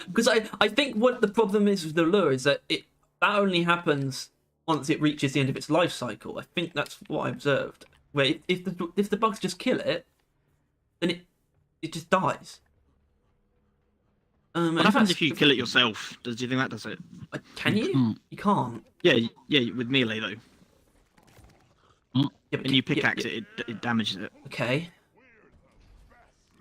Because I think what the problem is with the lure is that that only happens once it reaches the end of its life cycle. I think that's what I observed. Where if the bugs just kill it, then it just dies. What happens if you kill it yourself? Do you think that does it? Can you? can't. You can't. Yeah, with melee though. Yeah, but and you yeah, pickaxe it damages it. Okay.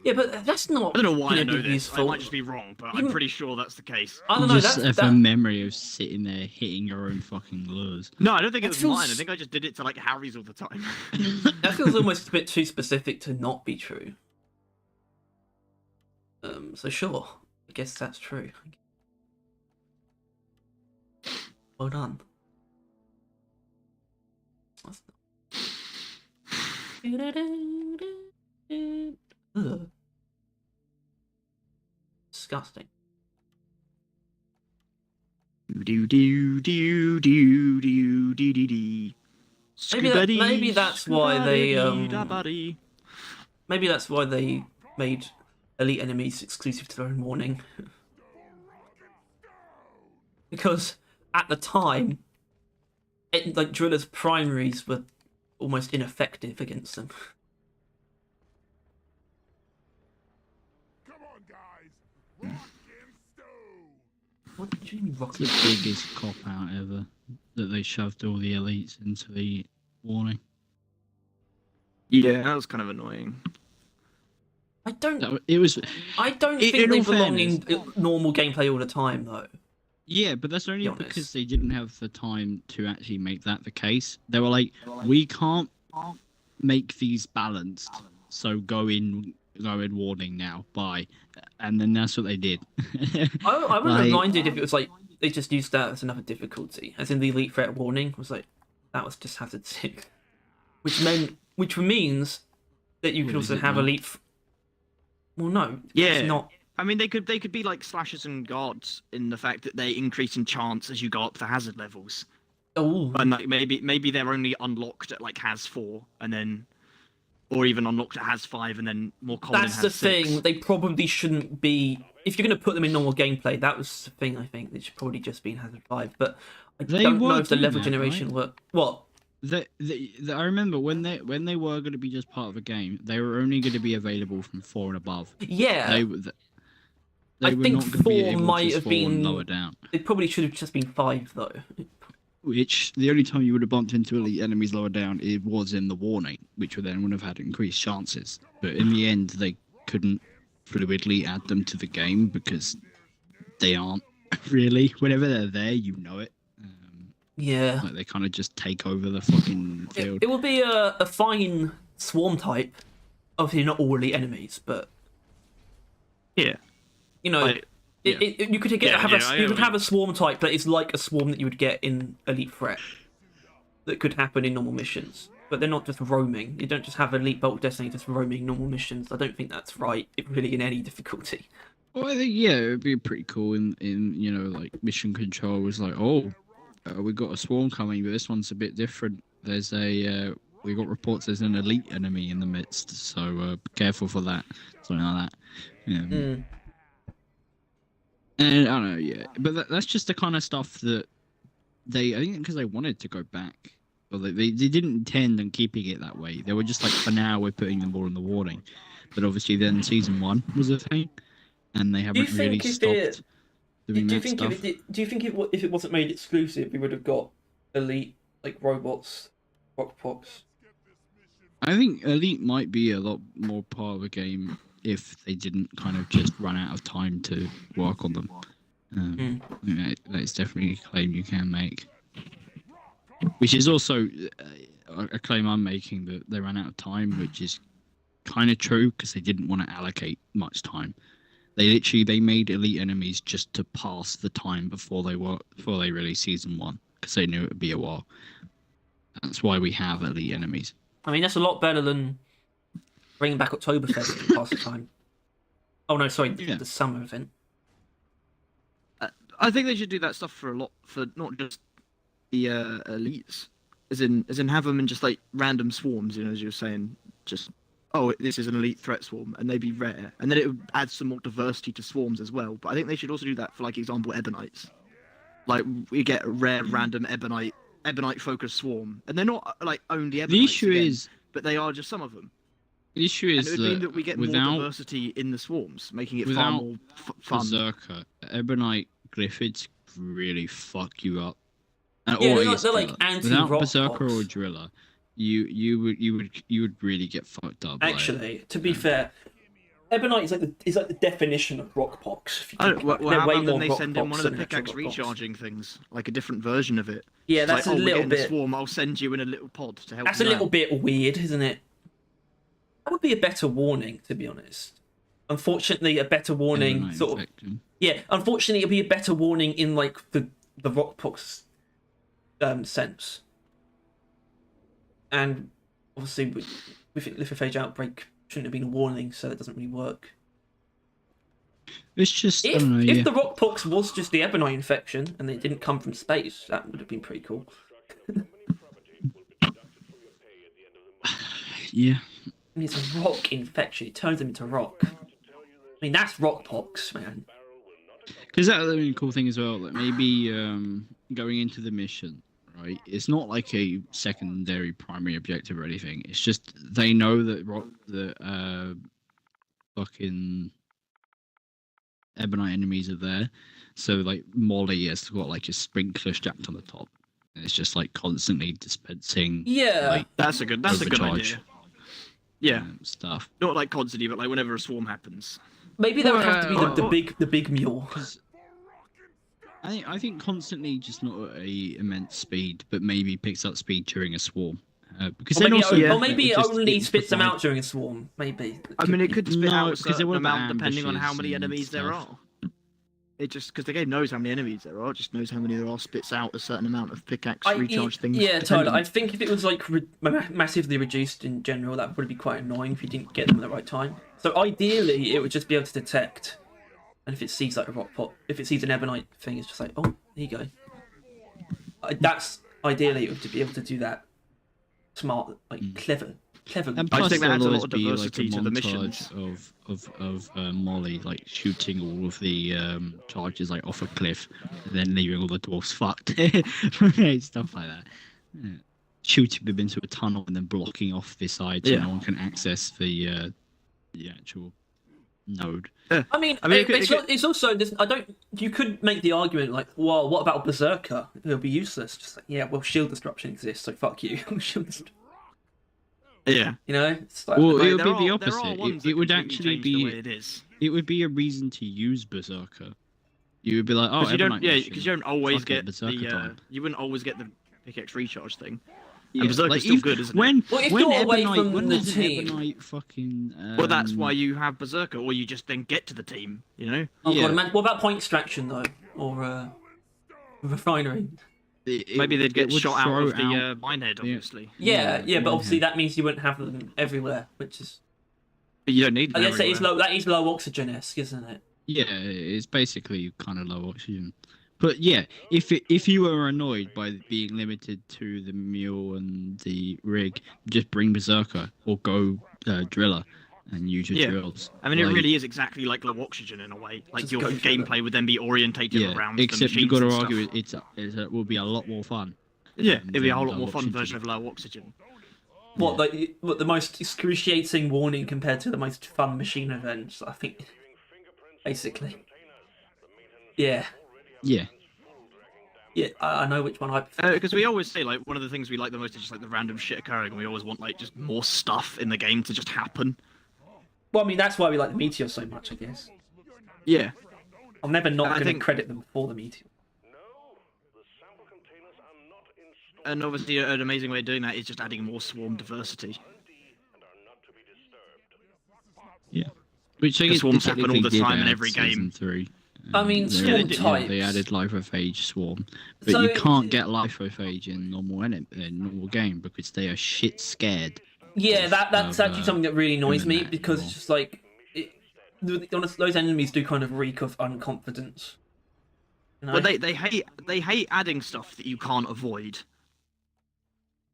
Yeah, but that's not. I don't know why I gonna know be this. I useful. might just be wrong, but You I'm can- pretty sure that's the case. I don't know. Just That's have a that. memory of sitting there hitting your own fucking lures. No, I don't think it That was mine. I feels- think I just did it to like Harry's all the time. That feels almost a bit too specific to not be true. So sure, I guess that's true. Well done. That's Ugh. Disgusting. do do do do do do do do. Maybe that's why they Buddy. maybe that's why they made elite enemies exclusive to their own warning. Because at the time, like drillers' primaries were almost ineffective against them. Come on, guys. Rock and stone. What do you mean It's rocket? the biggest cop out ever that they shoved all the elites into the warning. Yeah, that was kind of annoying. I don't. It was. I don't in think they all belong in fairness- normal gameplay all the time, though. Yeah, but that's only Be honest. because they didn't have the time to actually make that the case. They were like, we can't make these balanced, so go in warning now, bye. And then that's what they did. I wouldn't have Like- minded if it was like they just used that as another difficulty, as in the elite threat warning was like that was just hazard 6, which means that you could Well, is also it have not? elite. Well, no, Yeah. it's not. I mean, they could be like slashers and guards in the fact that they increase in chance as you go up the hazard levels, Oh, and like maybe they're only unlocked at like Haz 4, and then, or even unlocked at Haz 5, and then more common. that's in the Haz 6. thing. They probably shouldn't be. If you're going to put them in normal gameplay, that was the thing. I think they should probably just be in hazard 5. But I They don't know were if the doing level that, generation right? worked. What? I remember when they were going to be just part of a game, they were only going to be available from 4 and above. Yeah, They I were think not going to be 4 able might to have spawn been. lower down. It probably should have just been 5 though. Which the only time you would have bumped into elite enemies lower down, it was in the warning, which would then would have had increased chances. But in the end, they couldn't fluidly add them to the game because they aren't really. Whenever they're there, you know it. Yeah. Like they kind of just take over the fucking field. It would be a fine swarm type. Obviously, not all elite enemies, but Yeah. you know, Like, yeah. you could Yeah, have yeah, I you know could what have a swarm type that is like a swarm that you would get in Elite Threat. That could happen in normal missions, but they're not just roaming. You don't just have Elite Bulk Destiny just roaming normal missions. I don't think that's right. Really, in any difficulty. Well, I think yeah, it'd be pretty cool in you know like mission control was like we got a swarm coming, but this one's a bit different. There's a we got reports there's an elite enemy in the midst, so be careful for that, something like that. Mm. And I don't know, yeah, but that's just the kind of stuff that I think because they wanted to go back, or they didn't intend on keeping it that way. They were just like, for now, we're putting them all in the warning. But obviously, then season 1 was a thing, and they haven't really stopped doing that stuff. Do you think if it wasn't made exclusive, we would have got Elite like robots, rockpox? I think Elite might be a lot more part of the game if they didn't kind of just run out of time to work on them. Yeah, that's definitely a claim you can make. Which is also a claim I'm making, that they ran out of time, which is kind of true because they didn't want to allocate much time. They made elite enemies just to pass the time before they released season 1 because they knew it would be a while. That's why we have elite enemies. I mean, that's a lot better than bringing back Oktoberfest to pass the time. Oh no, sorry, Yeah. the summer event. I think they should do that stuff for not just the elites, as in have them in just like random swarms, you know, as you were saying, just this is an elite threat swarm, and they'd be rare, and then it would add some more diversity to swarms as well. But I think they should also do that for, like, example, Ebonites. Like, we get a rare random Ebonite focused swarm, and they're not like only Ebonites. The issue again, is but they are just some of them. The issue And is it would mean that we get more without diversity in the swarms, making it far without more fun. Berserker, Ebonite Glyphids really fuck you up. Yeah, Or they're Ace like Driller. anti-rock Without Berserker bots. or Driller, you would really get fucked up. by it. Actually, to be fair, Ebonite is like the definition of rock pox. If you Oh, think well, about it. They're how way about then more they rock send in pox one of the than actual pickaxe rock pox. recharging things, like a different version of it. Yeah, It's that's like, a we're little getting a bit. swarm. I'll send you in a little pod to help That's you a little out. bit weird, isn't it? That would be a better warning, to be honest. Unfortunately, a better warning, Ebonite sort of. infection. Yeah, unfortunately, it'll be a better warning in like the rock pox sense. And obviously, with lithophage outbreak, shouldn't have been a warning, so that doesn't really work. It's just I If don't know. if Yeah. the rock pox was just the Ebonite infection and it didn't come from space, that would have been pretty cool. Yeah. I mean, it's a rock infection. It turns them into rock. I mean, that's rock pox, man. Because that's the really cool thing as well. Like maybe going into the mission, right? It's not like a secondary primary objective or anything. It's just they know that fucking Ebonite enemies are there. So like Molly has got like a sprinkler strapped on the top, and it's just like constantly dispensing. Yeah. Like That's a good overcharge, idea. Yeah, stuff. not like constantly, but like whenever a swarm happens. Maybe that would have to be Well, the big mule. I think constantly just not at a immense speed, but maybe picks up speed during a swarm. Because Or then maybe, also, or maybe it just- only it's spits them defined- out during a swarm. Maybe. I mean, it could spit No, out a 'cause they certain were amount about depending on how many ambushes and enemies there stuff. are. It just because the game knows how many enemies there are, it just knows how many there are, spits out a certain amount of pickaxe recharge things. Yeah, depending. Tyler. I think if it was like massively reduced in general, that would probably be quite annoying if you didn't get them at the right time. So ideally, it would just be able to detect, and if it sees like a rock pot, if it sees an Ebonite thing, it's just like, oh, here you go. That's ideally it would be able to do that. Smart, like clever. And I plus, think that there'll adds a lot always of be like a diversity to the missions. montage of Molly like shooting all of the charges like off a cliff, and then leaving all the dwarfs fucked, stuff like that. Yeah. Shooting them into a tunnel and then blocking off the side so Yeah. no one can access the actual node. I mean, it's also you could make the argument like, well, what about Berserker? It'll be useless. Just like, yeah, well, shield disruption exists, so fuck you. Shield disruption. Yeah. You know, it's like, Well, Like, it would there be are- the there are opposite. ones It that would completely actually change the way be. it is. It would be a reason to use Berserker. You would be like, oh, Because you don't, Ebonite yeah, mission. because you don't always Fuck it, get Berserker the, time. you wouldn't always get the pickaxe recharge thing. Yeah, And Berserker's like, still if- good, isn't when, it? Well, if when you're away Ebonite, from when the there's team- an Ebonite fucking. Well, that's why you have Berserker, or you just then get to the team, you know? oh yeah. god, man, what about point extraction though, or refinery? Maybe they'd get it would shot out throw of the minehead, obviously. Yeah, Yeah, but obviously yeah. that means you wouldn't have them everywhere, which is But you don't need them I guess it is everywhere. low. That is low oxygen-esque, isn't it? Yeah, it's basically kind of low oxygen. But yeah, if you were annoyed by being limited to the mule and the rig, just bring Berserker or go Driller and use your Yeah. drills. I mean, it Like, really is exactly like low oxygen in a way. Like, Just your go through gameplay would then be orientated yeah. around the Except machines you've got to and argue stuff. it will be a lot more fun. Yeah, than- it'd be a than whole lot low more fun oxygen. version of low oxygen. What the most excruciating warning compared to the most fun machine events? I think, basically. Yeah, Yeah. I know which one I. Because we always say, like, one of the things we like the most is just, like, the random shit occurring, and we always want, like, just more stuff in the game to just happen. Well, I mean that's why we like the meteor so much, I guess. Yeah. I'm never not I going to think- credit them for the meteor. And obviously, an amazing way of doing that is just adding more swarm diversity. Yeah. Which I The guess swarms they happen all the technically did time in add every season game. 3. I mean, They swarm added- yeah, they types. added life of age swarm, but So- you can't get life of age in normal game because they are shit scared. Yeah, that's of, actually something that really annoys doing me that because more. it's just like, those enemies do kind of reek of unconfidence. You know? But they hate adding stuff that you can't avoid.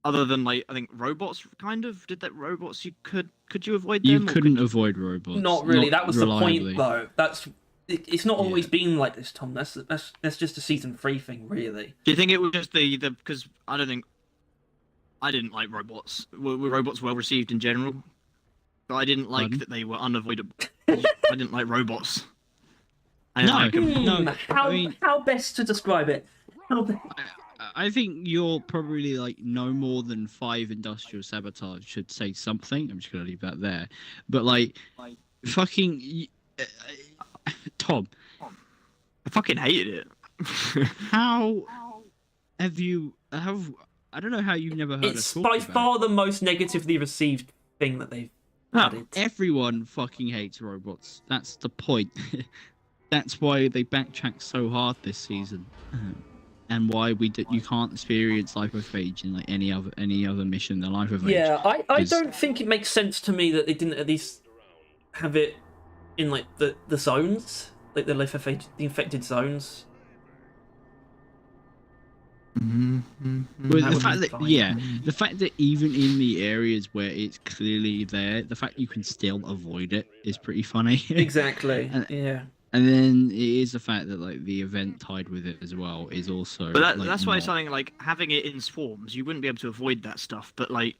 Other than, like, I think robots kind of did that. Robots, could you avoid them? You or couldn't could you- avoid robots. Not really. That was the reliably. point, though. It's not always Yeah. been like this, Tom. That's just a season 3 thing, really. Do you think it was just the because I didn't like robots. Were robots well received in general? But I didn't like Pardon? that they were unavoidable. I didn't like robots. I didn't No. like 'em. No, How I mean- how best to describe it? I think you're probably like no more than 5 industrial sabotage should say something. I'm just gonna leave that there. But like, fucking Tom, I fucking hated it. how have you? I don't know how you've never heard us It's talk by about far the most negatively received thing that they've Ah, added. Everyone fucking hates robots. That's the point. That's why they backtrack so hard this season, and why you can't experience Life of Age in like any other mission than Life of Age. Yeah, I 'Cause- don't think it makes sense to me that they didn't at least have it in like the zones, like the Life of Age, the infected zones. But That the would fact be that fine. the fact that even in the areas where it's clearly there, the fact you can still avoid it is pretty funny. Exactly. And- Yeah. And then it is the fact that like the event tied with it as well is also. But like, that's why not- something like having it in swarms, you wouldn't be able to avoid that stuff. But like,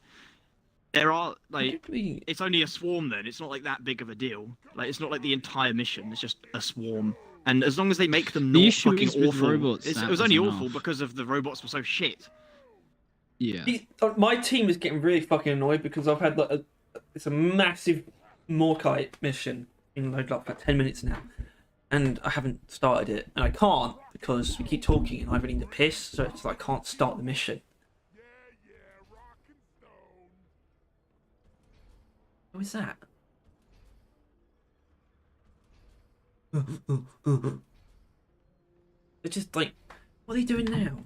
there are like, it's only a swarm then. It's not like that big of a deal. Like, it's not like the entire mission. It's just a swarm. And as long as they make them The not issue fucking is with awful, robots, it that was was only enough. awful because of the robots were so shit. Yeah. My team is getting really fucking annoyed because I've had like it's a massive Morkai mission in like about 10 minutes now, and I haven't started it, and I can't because we keep talking and I really need to piss, so it's like I can't start the mission. Rock and stone. What is that? They're just like, what are they doing now?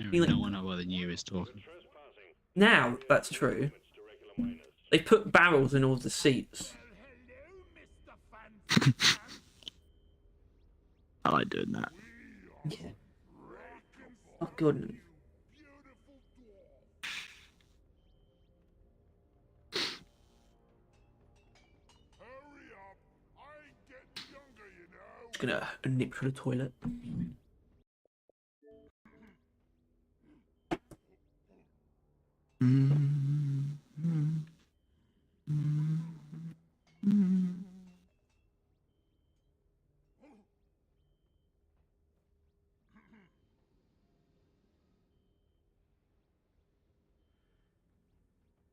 No one other than you is talking. Now that's true. They put barrels in all the seats. Hello, Mr. Fancy. I like doing that. Yeah. Oh god. Hurry up. I ain't getting younger, you know. Just gonna nip to the toilet.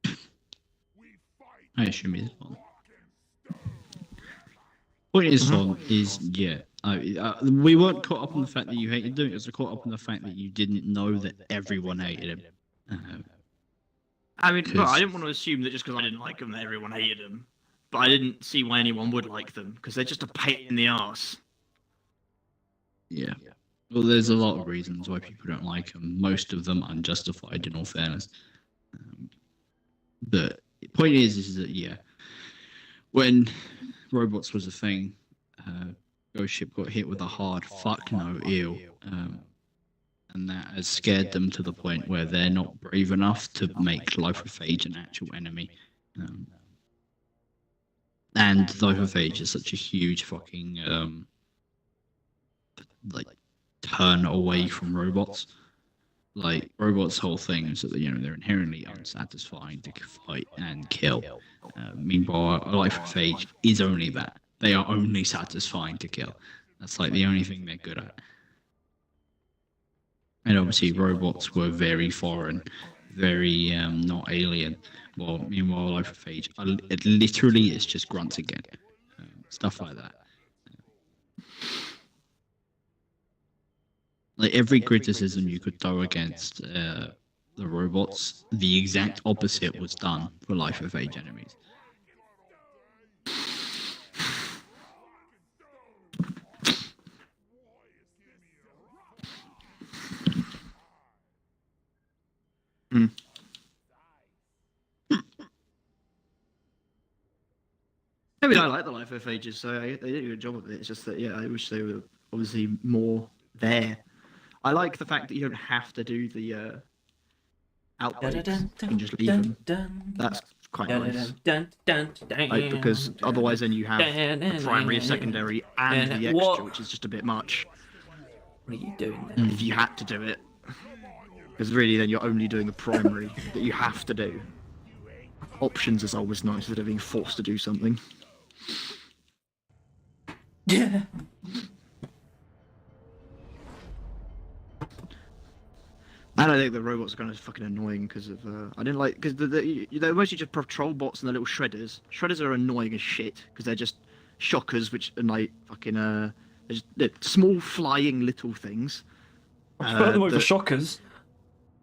We fight I assume it's on. Point is, Tom, is we weren't caught up on the fact that you hated him. It was caught up on the fact that you didn't know that everyone hated him. I mean, well, I Because- didn't want to assume that just because I didn't like them, that everyone hated them. But I didn't see why anyone would like them because they're just a pain in the ass. Yeah. Well, there's a lot of reasons why people don't like him. Most of them unjustified, in all fairness. The point is that when robots was a thing, Ghost Ship got hit with a hard fuck no ew, and that has scared them to the point where they're not brave enough to make Life of Age an actual enemy. And Life of Age is such a huge fucking like turn away from robots. Like robots' whole thing is that they're inherently unsatisfying to fight and kill. Meanwhile, Life of Age is only that. They are only satisfying to kill. That's like the only thing they're good at. And obviously, robots were very foreign, very not alien. Well, meanwhile, Life of Age, it literally is just grunts again, stuff like that. Like every criticism you could throw against the robots, the exact opposite was done for Life of Age enemies. I mean, I like the Life of Ages, so they did a good job of it. It's just that, I wish they were obviously more there. I like the fact that you don't have to do the outbreaks. You can just leave them. That's quite nice. Like, because otherwise then you have the primary, secondary, and the extra, What? which is just a bit much. What are you doing there? If you had to do it. Because really then you're only doing the primary that you have to do. Options is always nice instead of being forced to do something. Yeah. I don't think the robots are kind of fucking annoying because of I didn't like because they're mostly just patrol bots and the little shredders. Shredders are annoying as shit because they're just shockers, which are like fucking they're small flying little things. Further away for that- shockers.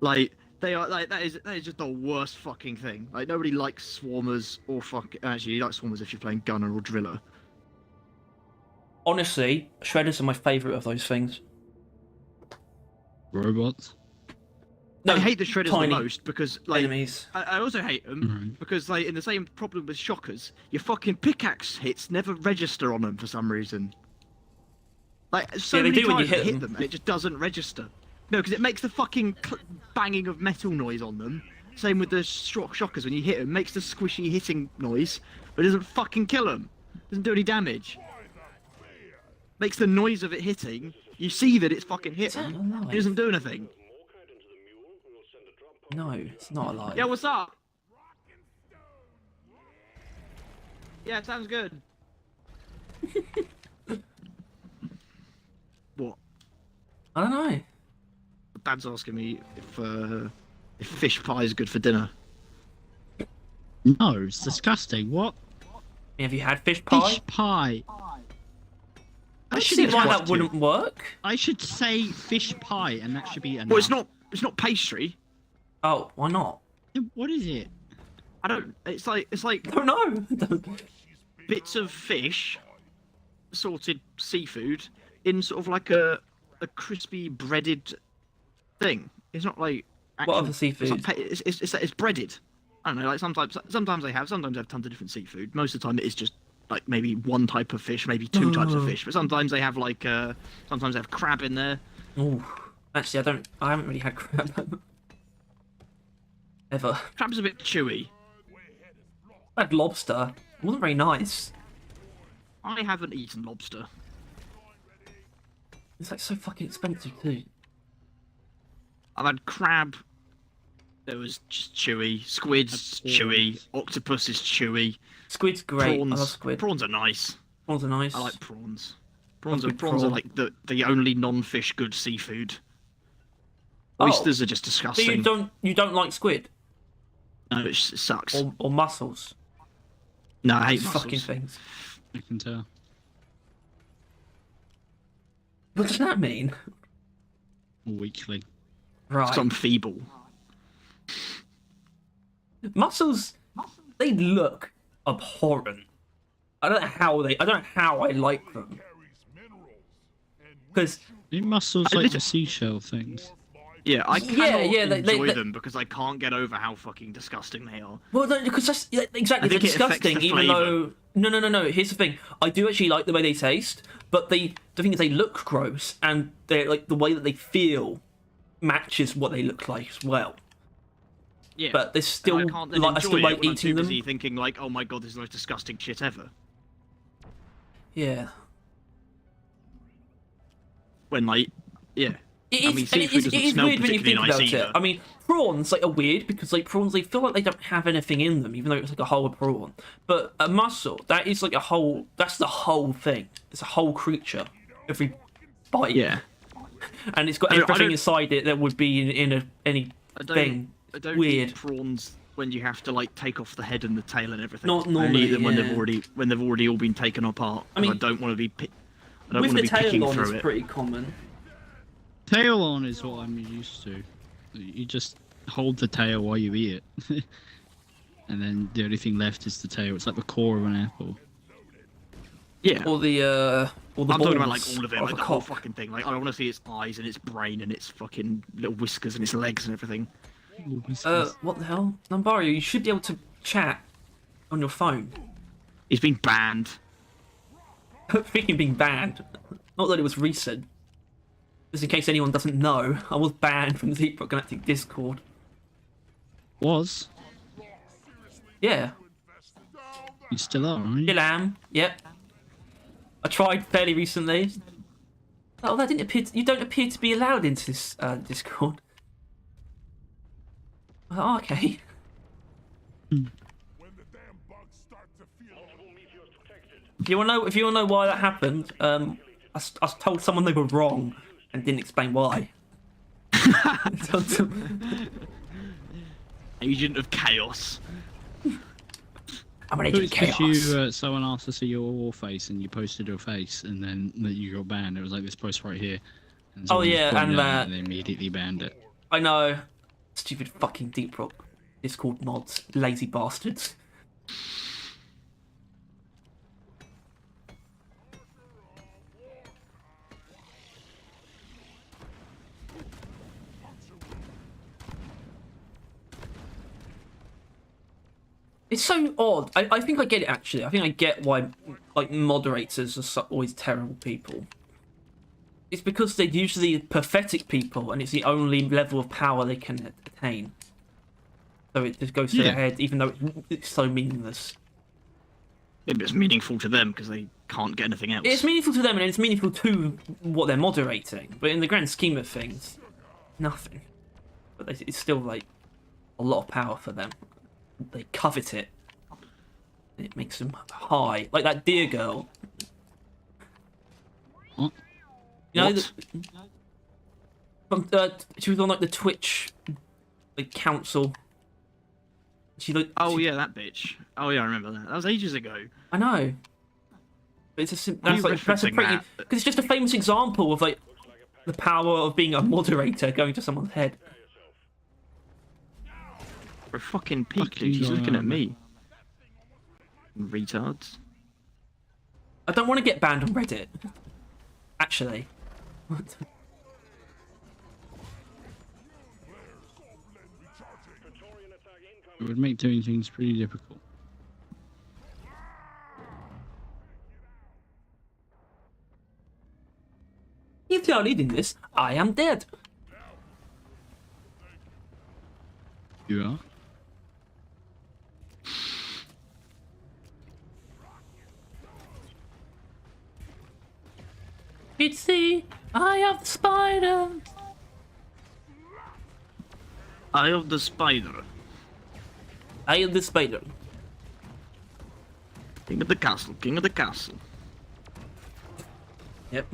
Like they are like that is just the worst fucking thing. Like nobody likes swarmers or actually you like swarmers if you're playing gunner or driller. Honestly, shredders are my favourite of those things. Robots. No, I hate the shredders tiny the most because like enemies. I also hate them because like in the same problem with shockers, your fucking pickaxe hits never register on them for some reason. Like so Yeah, they many do when you times I hit hit them. them and it just doesn't register. No, because it makes the fucking banging of metal noise on them. Same with the shockers when you hit them, it makes the squishy hitting noise, but it doesn't fucking kill them. Doesn't do any damage. Makes the noise of it hitting. You see that it's fucking hit that them. alive? It doesn't do anything. No, it's not alive. Yeah, what's up? Yeah, sounds good. What? I don't know. Dad's asking me if fish pie is good for dinner. No, it's disgusting. What? Have you had fish pie? Fish pie. I should see why have that to. wouldn't work. I should say fish pie, and that should be enough. Well, it's not pastry. Oh, why not? What is it? I don't. It's like I don't know. bits of fish, salted seafood, in sort of like a crispy breaded thing. It's not like What other seafood? It's breaded. I don't know. Like sometimes they have tons of different seafood. Most of the time it is just like maybe one type of fish, maybe two types of fish. But sometimes they have like sometimes they have crab in there. Oh, actually, I haven't really had crab ever. Crab's a bit chewy. I had lobster. It wasn't very nice. I haven't eaten lobster. It's like so fucking expensive too. I've had crab. It was just chewy. Squid's chewy. Octopus is chewy. Squid's great. Prawns. I love squid. Prawns are nice. Prawns are nice. I like prawns. Love good Prawns are prawn. like the only non-fish good seafood. Oh. Oysters are just So disgusting. you don't like squid No, it sucks. or mussels? No, I hate Those mussels. fucking things. I can tell. What does that mean? Weekly. Right. So I'm feeble. Mussels, they look abhorrent. I don't know how I like them. Because Carries minerals and It mussels I like lit- the seashell things. Yeah, I Yeah, cannot yeah, they- enjoy they- them because I can't get over how fucking disgusting they are. well, no, because that's yeah, exactly I they're think it affects disgusting. the Even flavour. though no. Here's the thing: I do actually like the way they taste, but the thing is they look gross, and they're like the way that they feel matches what they look like as well. Yeah, But there's still and I can't then like I enjoy still it like when I'm too eating them. busy thinking like, oh my god, this is the most disgusting shit ever. Yeah. When like, yeah. It I is, mean, and it seafood is, doesn't it is smell weird when you think particularly about nice it. either. I mean, prawns like are weird because like prawns they feel like they don't have anything in them, even though it's like a whole prawn. But a mussel, that is like a whole. That's the whole thing. It's a whole creature. Every bite. Yeah. And it's got I don't- everything inside it that would be in any I don't, thing. I don't Weird. eat prawns when you have to like take off the head and the tail and everything. Not I only normally, eat them yeah. when they've already all been taken apart. I mean, I don't want to be. I don't With want the to be picking tail on, through it's it. pretty common. Tail on is what I'm used to. You just hold the tail while you eat it. And then the only thing left is the tail. It's like the core of an apple. Yeah. Or the I'm talking about like balls all of it, of like a the whole cock. fucking thing. Like I want to see its eyes and its brain and its fucking little whiskers and its legs and everything. What the hell? Nambario, you should be able to chat on your phone. He's been banned. Speaking of being banned, not that it was recent. Just in case anyone doesn't know, I was banned from the Deep Rock Galactic Discord. Was? Yeah, You still are, aren't you? still am. Yep. I tried fairly recently. Oh, that didn't appear. You don't appear to be allowed into this Discord. Oh, okay. when the damn bugs start to feel If you wanna know why that happened, I told someone they were wrong and didn't explain why. Agent of Chaos. I'm an But agent it's of chaos. because someone asked to see your face and you posted your face and then you got banned. It was like this post right here. And Oh someone just yeah, pointed and it out that. and they immediately banned it. I know. Stupid fucking Deep Rock Discord mods. Lazy bastards. It's so odd. I think I get it, actually. I think I get why, like, moderators are always terrible people. It's because they're usually pathetic people, and it's the only level of power they can attain. So it just goes to their head, even though it's so meaningless. Maybe it's meaningful to them because they can't get anything else. It's meaningful to them, and it's meaningful to what they're moderating. But in the grand scheme of things, nothing. But it's still, like, a lot of power for them. They covet it. It makes them high. Like that deer girl. What? You know, What? she was on like the Twitch like council. She looked. Oh yeah, that bitch. Oh yeah, I remember that. That was ages ago. I know. But it's a Are you that's a referencing pretty that? because it's just a famous example of like the power of being a moderator going to someone's head. For a fucking peek, Fucking dude. She's looking at remember. me. Retards. I don't want to get banned on Reddit. Actually. It would make doing things pretty difficult. If you are reading this, I am dead. You are? It's the eye of the spider. Eye of the Spider. Eye of the spider. King of the castle. King of the castle. Yep.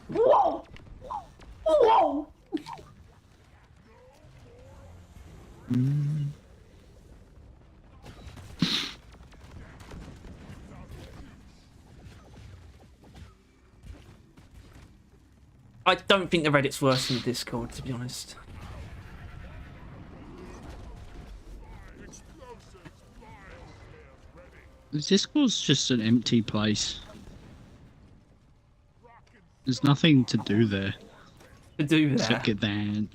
Whoa! Whoa! I don't think the Reddit's worse than the Discord, to be honest. Discord's just an empty place. There's nothing to do there. To do Except that. get banned.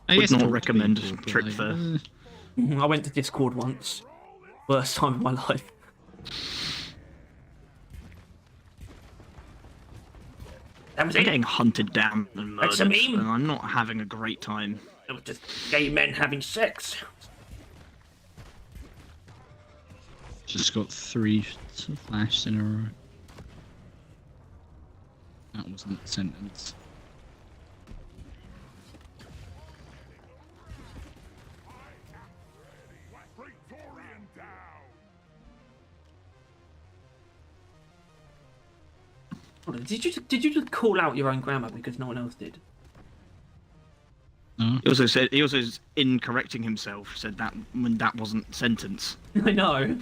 I Would guess not talk to recommend people, but trip like, there. I went to Discord once. Worst time of my life. That was I'm it. getting hunted down and That's murdered, a meme. and I'm not having a great time. It was just gay men having sex. Just got 3 flashes in a row. That wasn't a sentence. Praetorian down. Hold on, did you just call out your own grammar because no one else did? No? He also, in correcting himself, said that when that wasn't sentence. I know.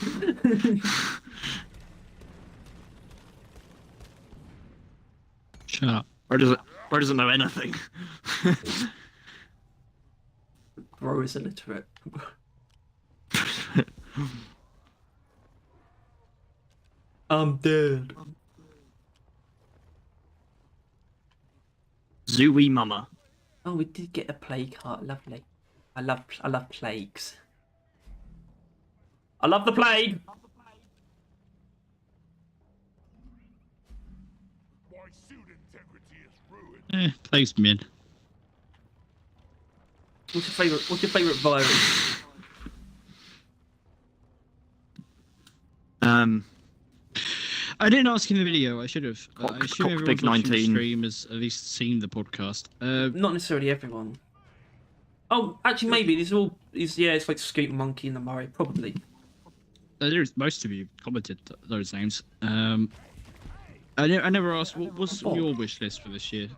Shut up. Bro doesn't know anything. Bro is illiterate. I'm dead. Zooey mama. Oh, we did get a plague heart. Lovely. I love plagues. I love the plague. My suit integrity is ruined. Plays mid. What's your favourite virus? I didn't ask in the video. I should have. I Cock- assume everyone's Cockpit watching the 19. stream has at least seen the podcast. Not necessarily everyone. Oh, actually, maybe these are all. Yeah, it's like Scoot Monkey and the Murray, probably. There's most of you commented those names. I never asked what's on your wish list for this year.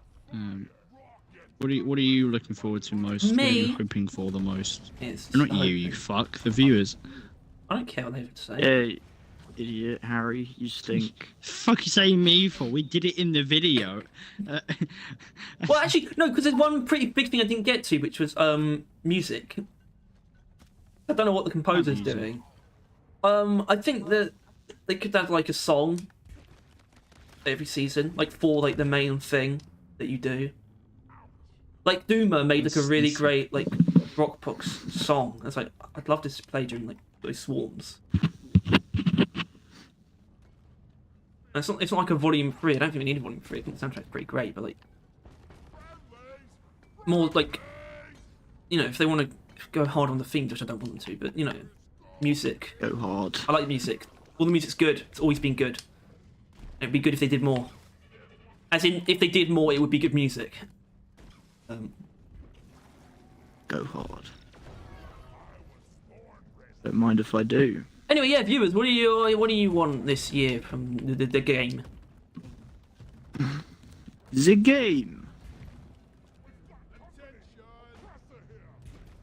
What are you looking forward to most? What are you Me? hoping for the most? It's Not you fuck, the viewers. I don't care what they have to say. Yeah, idiot, Harry, you stink. Fuck you saying me for? We did it in the video. Well, actually, no, because there's one pretty big thing I didn't get to, which was music. I don't know what the composer's music? doing. I think that they could have like a song every season, like for like the main thing that you do. Like Duma made like a really great like rock pop song. It's like I'd love this to play during like those swarms. It's not like a volume 3. I don't think we need a volume 3. I think the soundtrack's pretty great, but like more like, you know, if they want to go hard on the themes, which I don't want them to, but you know, music. Go hard. I like music. All the music's good. It's always been good. It'd be good if they did more. As in, if they did more, it would be good music. Go hard. Don't mind if I do. Anyway, yeah, viewers, what do you want this year from the game? The game.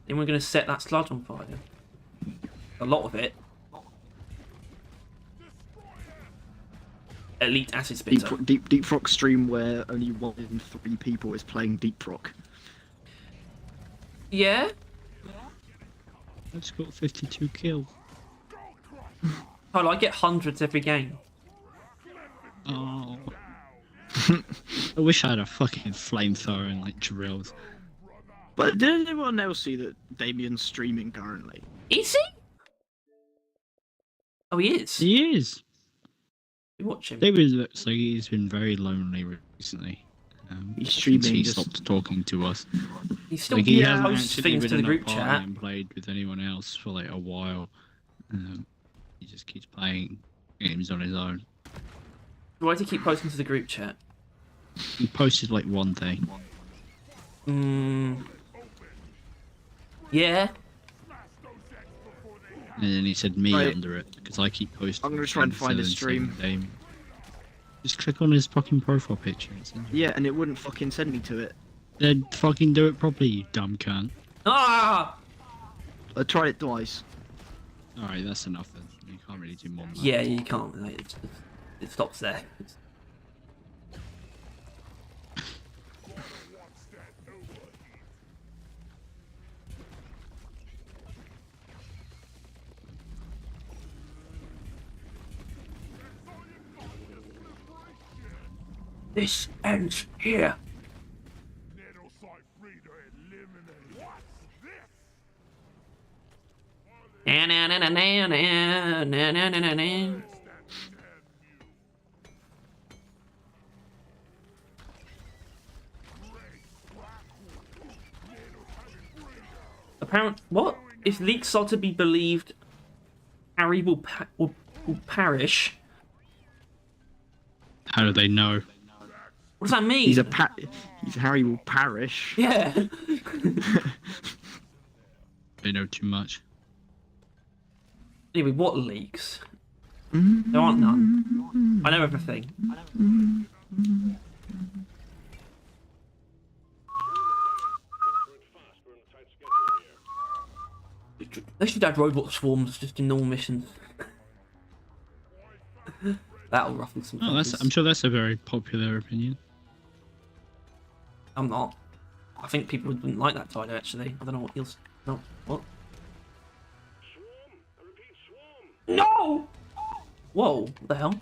Then we're gonna set that sludge on fire. A lot of it. Elite acid spitter. Deep Rock stream where only 1 in 3 people is playing Deep Rock. Yeah. It's got 52 kills. Oh, I get hundreds every game. Oh. I wish I had a fucking flamethrower and like drills. But did anyone else see that Damien's streaming currently? Is he? Oh, he is. He is. We watch him. David looks like he's been very lonely recently. He's since streaming he just- stopped talking to us. He still Like he hasn't posts actually things been to the in a group party chat. and played with anyone else for like a while. He just keeps playing games on his own. Why does he keep posting to the group chat? He posted like one day. Yeah. And then he said me Right. under it because I keep posting. I'm gonna try and things find and his then saying stream. name. Just click on his fucking profile picture. Yeah, and it wouldn't fucking send me to it. Then fucking do it properly, you dumb cunt. Ah. I tried it twice. Alright, that's enough then. You can't really do more than that. Yeah, you can't. Like, it stops there. This ends here. Little side free to eliminate. What's this? Na na na na na na na na na na. Apparent what? If leaks are to be believed, Harry will perish. How do they know? What does that mean? He's Harry will perish. Yeah. They know too much. Anyway, what leaks? There aren't none. I know everything. They should add robot swarms just in normal missions. That'll ruffle some Oh, feathers. I'm sure that's a very popular opinion. I'm not. I think people wouldn't like that title actually. I don't know what you'll. No. What? Swarm! I repeat, swarm! No! Whoa! What the hell?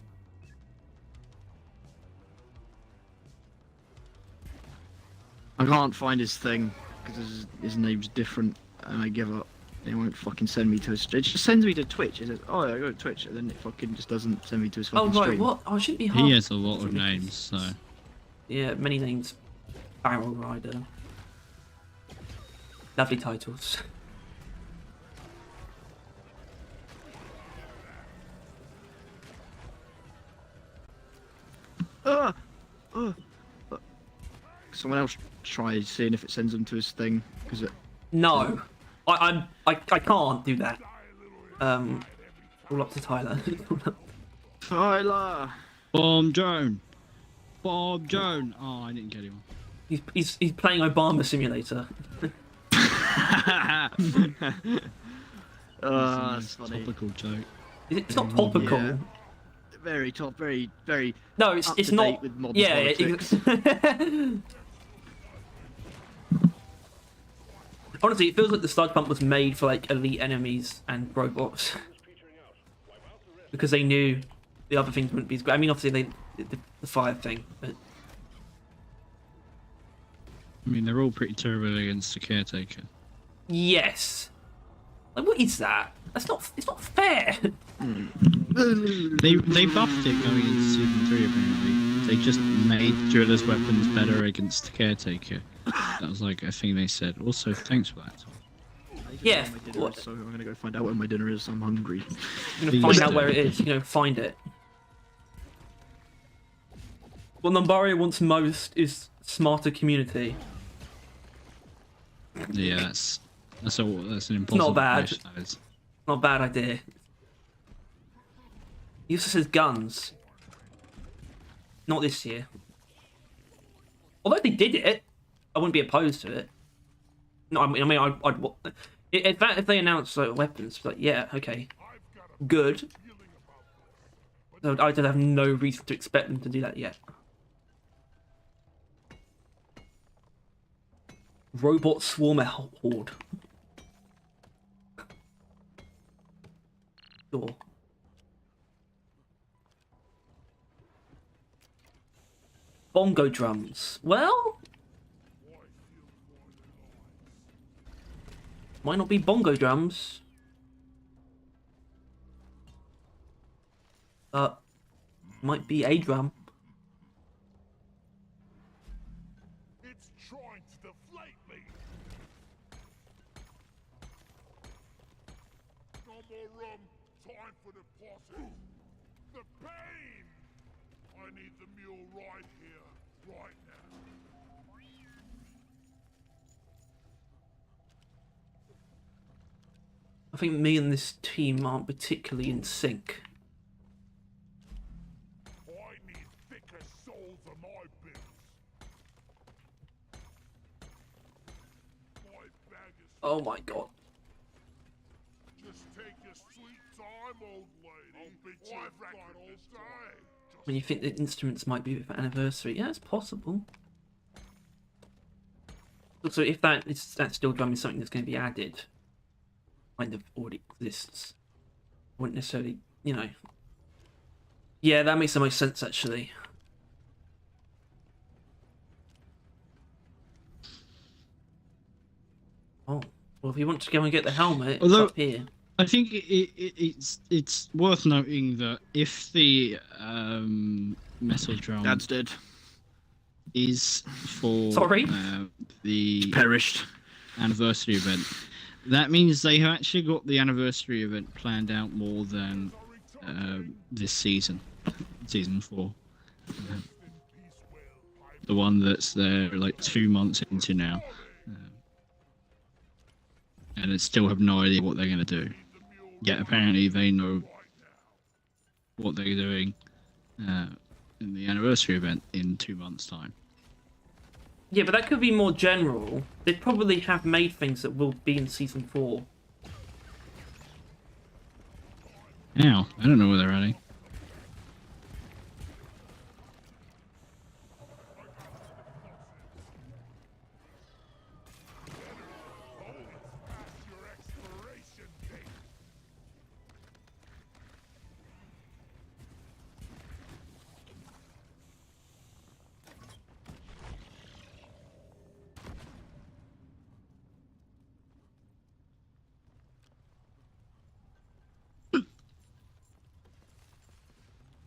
I can't find his thing because his name's different, and I give up. It won't fucking send me to his. It just sends me to Twitch. It says, "Oh, I go to Twitch," and then it fucking just doesn't send me to his Oh fucking right. stream. What? Oh, it shouldn't be hard. He has a lot of names, so. Yeah, many names. Barrel Rider. Lovely titles. Someone else try seeing if it sends him to his thing, because it. No, I can't do that. All up to Tyler. Tyler. Bomb Joan. Bomb Joan. Oh, I didn't get him. he's playing Obama Simulator. That's funny. Topical joke. It's not topical. Yeah. Very top, very, very. No, it's up to it's date not. with modern Yeah. politics. Honestly, it feels like the sludge pump was made for like elite enemies and robots because they knew the other things wouldn't be as great. I mean, obviously the fire thing, but I mean, they're all pretty terrible against the caretaker. yes. Like, what is that? That's not. It's not fair. They buffed it going into season 3 apparently. They just made Driller's weapons better against the caretaker. That was like a thing they said. Also, thanks for that, Tom. Yeah. What? So I'm gonna go find out where my dinner is. I'm hungry. You're gonna find out where it is. Find it. What Numbario wants most is smarter community. Yeah, that's an impossible bad. wish, that is. Not a bad idea. He also says guns. Not this year. Although they did it, I wouldn't be opposed to it. No, I'd if they announced like weapons, like yeah, okay, good. So I just have no reason to expect them to do that yet. Robot swarm horde. Sure. Bongo drums. Well, might not be bongo drums. Might be a drum. It's trying to deflate me. No more rum. Time for the posse. The pain. I need the mule right here, right now. I think me and this team aren't particularly in sync. I need thicker souls on my bills. My bag is Oh my god. just take your sweet time, old lady. I'll be record all day. When you think the instruments might be for anniversary, yeah, it's possible. So if that steel drum is something that's going to be added, kind of already exists, wouldn't necessarily, Yeah, that makes the most sense actually. Oh, well, if you want to go and get the helmet, Although- it's up here. I think it's worth noting that if the metal drum Dad's dead. is for Sorry? the Perished. anniversary event, that means they have actually got the anniversary event planned out more than this season 4. The one that's there like 2 months into now, and they still have no idea what they're going to do. Yet apparently they know what they're doing in the anniversary event in 2 months' time. Yeah, but that could be more general. They'd probably have made things that will be in season 4. Now, I don't know where they're adding. Past your expiration date.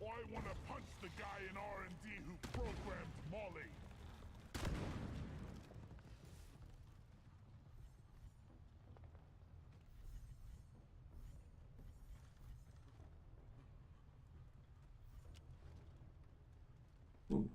I want to punch the guy in R&D who programmed Molly. Ooh.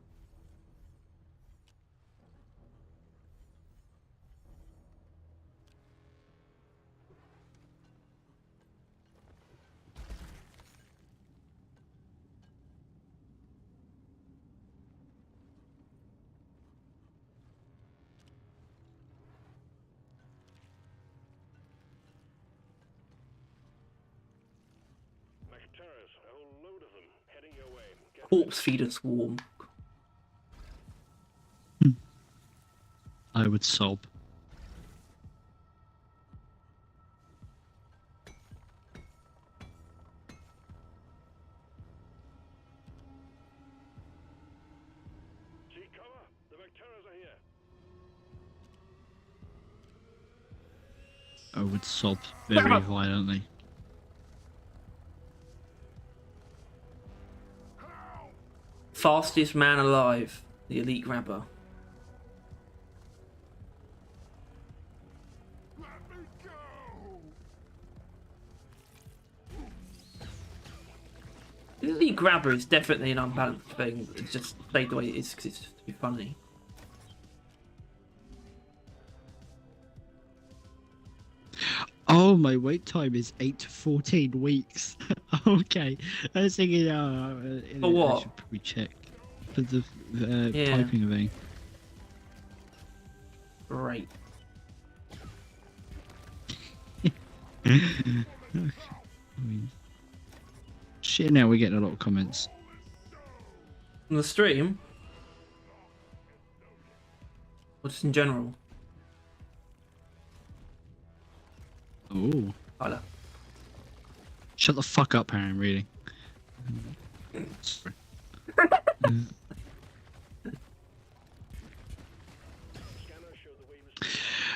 corpse feeder swarm. I would sob. See cover. The Vecteras are here. I would sob very violently. Fastest man alive, the elite grabber. Let me go! The elite grabber is definitely an unbalanced thing. It's just played the way it is because it's just to be funny. Oh, my wait time is 8 to 14 weeks. Okay. I was thinking, For what? I should probably check. For the Yeah. typing thing. Great. I mean, shit, now we're getting a lot of comments. On the stream? Or just in general? Oh. Hello. Shut the fuck up, Aaron, really. Sorry.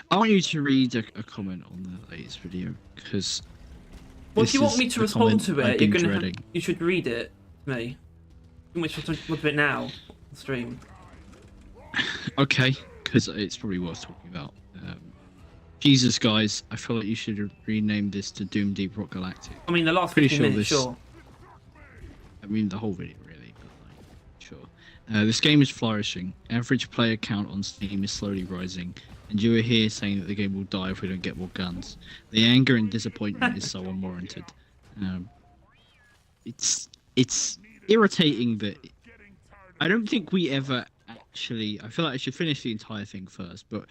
I want you to read a comment on the latest video, because Well, if you want me to respond to it, you should read it to me. You want me to respond to it now on the stream? Okay, because it's probably worth talking about. Jesus, guys, I feel like you should rename this to Doom Deep Rock Galactic. I mean, the last Pretty 15 sure minutes, this- sure. I mean, the whole video, really, but like, sure. This game is flourishing. Average player count on Steam is slowly rising, and you are here saying that the game will die if we don't get more guns. The anger and disappointment is so unwarranted. It's irritating that I don't think we ever actually. I feel like I should finish the entire thing first, but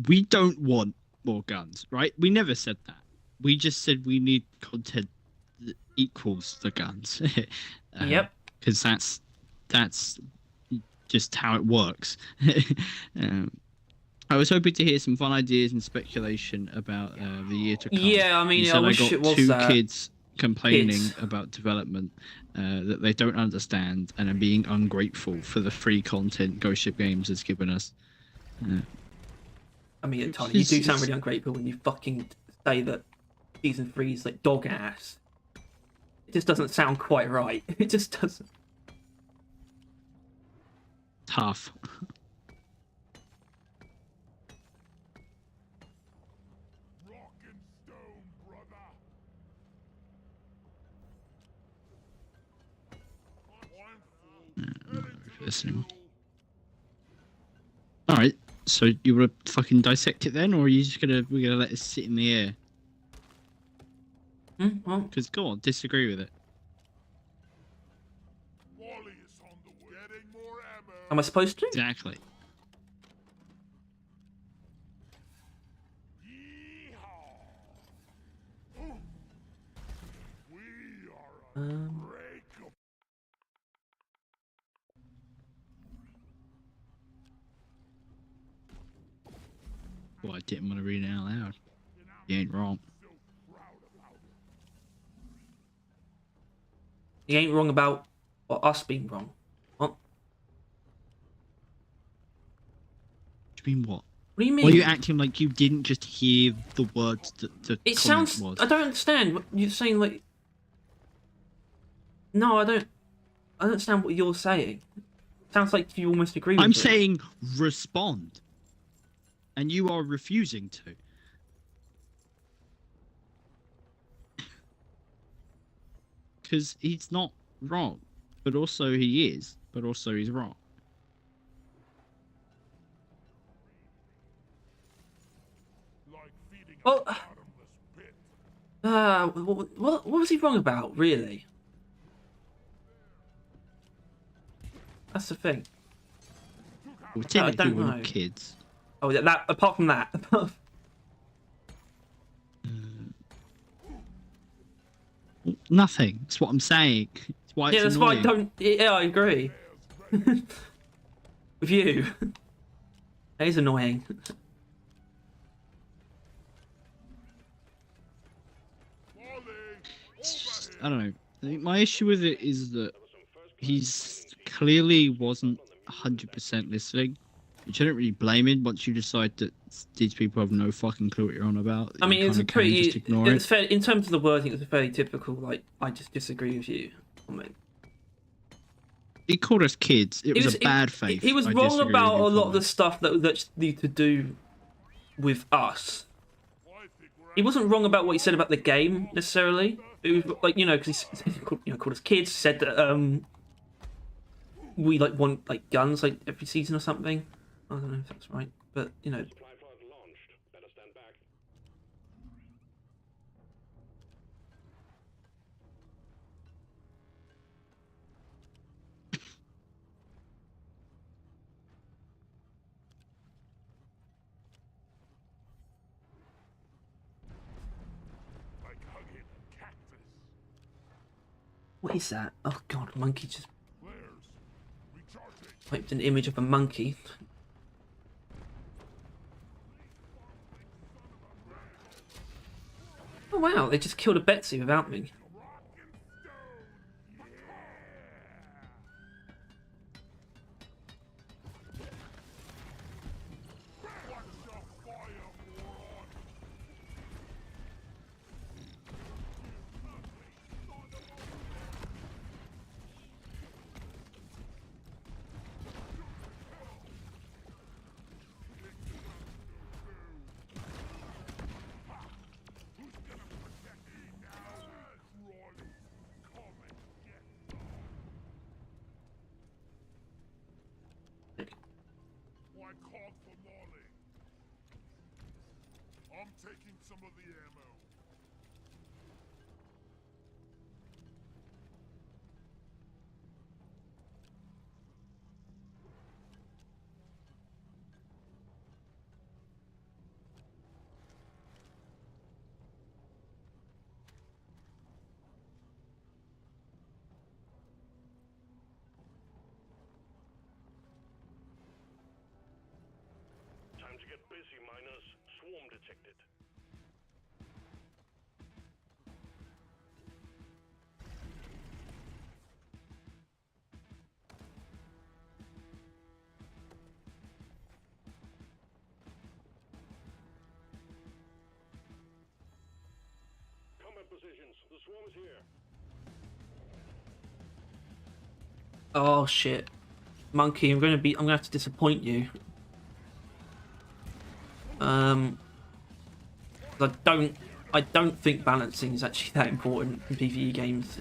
we don't want more guns, right? We never said that. We just said we need content that equals the guns. Yep. Because that's just how it works. I was hoping to hear some fun ideas and speculation about the year to come. Yeah, I mean, You said I wish got it was two that. kids complaining Kids. about development that they don't understand and are being ungrateful for the free content Ghost Ship Games has given us. I mean, Tony, you do sound really ungrateful when you fucking say that season 3 is like dog ass. It just doesn't sound quite right. It just doesn't. Tough. Rock and stone, brother! Listening. All right. So you want to fucking dissect it then, or are you just we're gonna let it sit in the air? Well, Because go on, disagree with it. Wally is on the way. Getting more ammo. am I supposed to? Exactly. Yeehaw! We are Um, unbreakable. Well, I didn't want to read it out loud. You ain't wrong. So proud about it. he ain't wrong about us being wrong. What? What do you mean what? What do you mean? Well, you're acting like you didn't just hear the words that the It comment sounds. was. I don't understand. What you're saying, like. No, I don't. I don't understand what you're saying. Sounds like you almost agree with I'm it. saying respond. And you are refusing to. Because he's not wrong. But also he is. But also he's wrong. Like feeding a Well, bottomless pit. what was he wrong about, really? That's the thing. Well, technically don't we're know. not kids. Oh, that. Apart from that, Nothing. That's what I'm saying. why Yeah, it's that's annoying. why I don't. Yeah, I agree. With you, that is annoying. I don't know. I think my issue with it is that he's clearly wasn't 100% listening, which I don't really blame him. Once you decide that these people have no fucking clue what you're on about, I mean, you it's kind a of can just pretty. ignore It's it. fair in terms of the wording. It's a fairly typical. Like, I just disagree with you. I mean, He called us kids. It was a bad faith. He was I wrong disagree with about a your lot of the comment. stuff that need to do with us. Well, I think we're He wasn't wrong about what he said about the game necessarily. It was like, you know, because he called, called us kids. Said that we like want like guns like every season or something. I don't know if that's right, but you know. Supply pod launched. Better stand back. like hugging a cactus. What is that? Oh god, monkey just Flares. Recharging. typed an image of a monkey. Oh wow, they just killed a Betsy without me. Why call for Molly? I'm taking some of the ammo. Time to get busy, miners. Swarm detected. Combat positions. The swarm is here. Oh shit, monkey! I'm gonna have to disappoint you. I don't think balancing is actually that important in PvE games.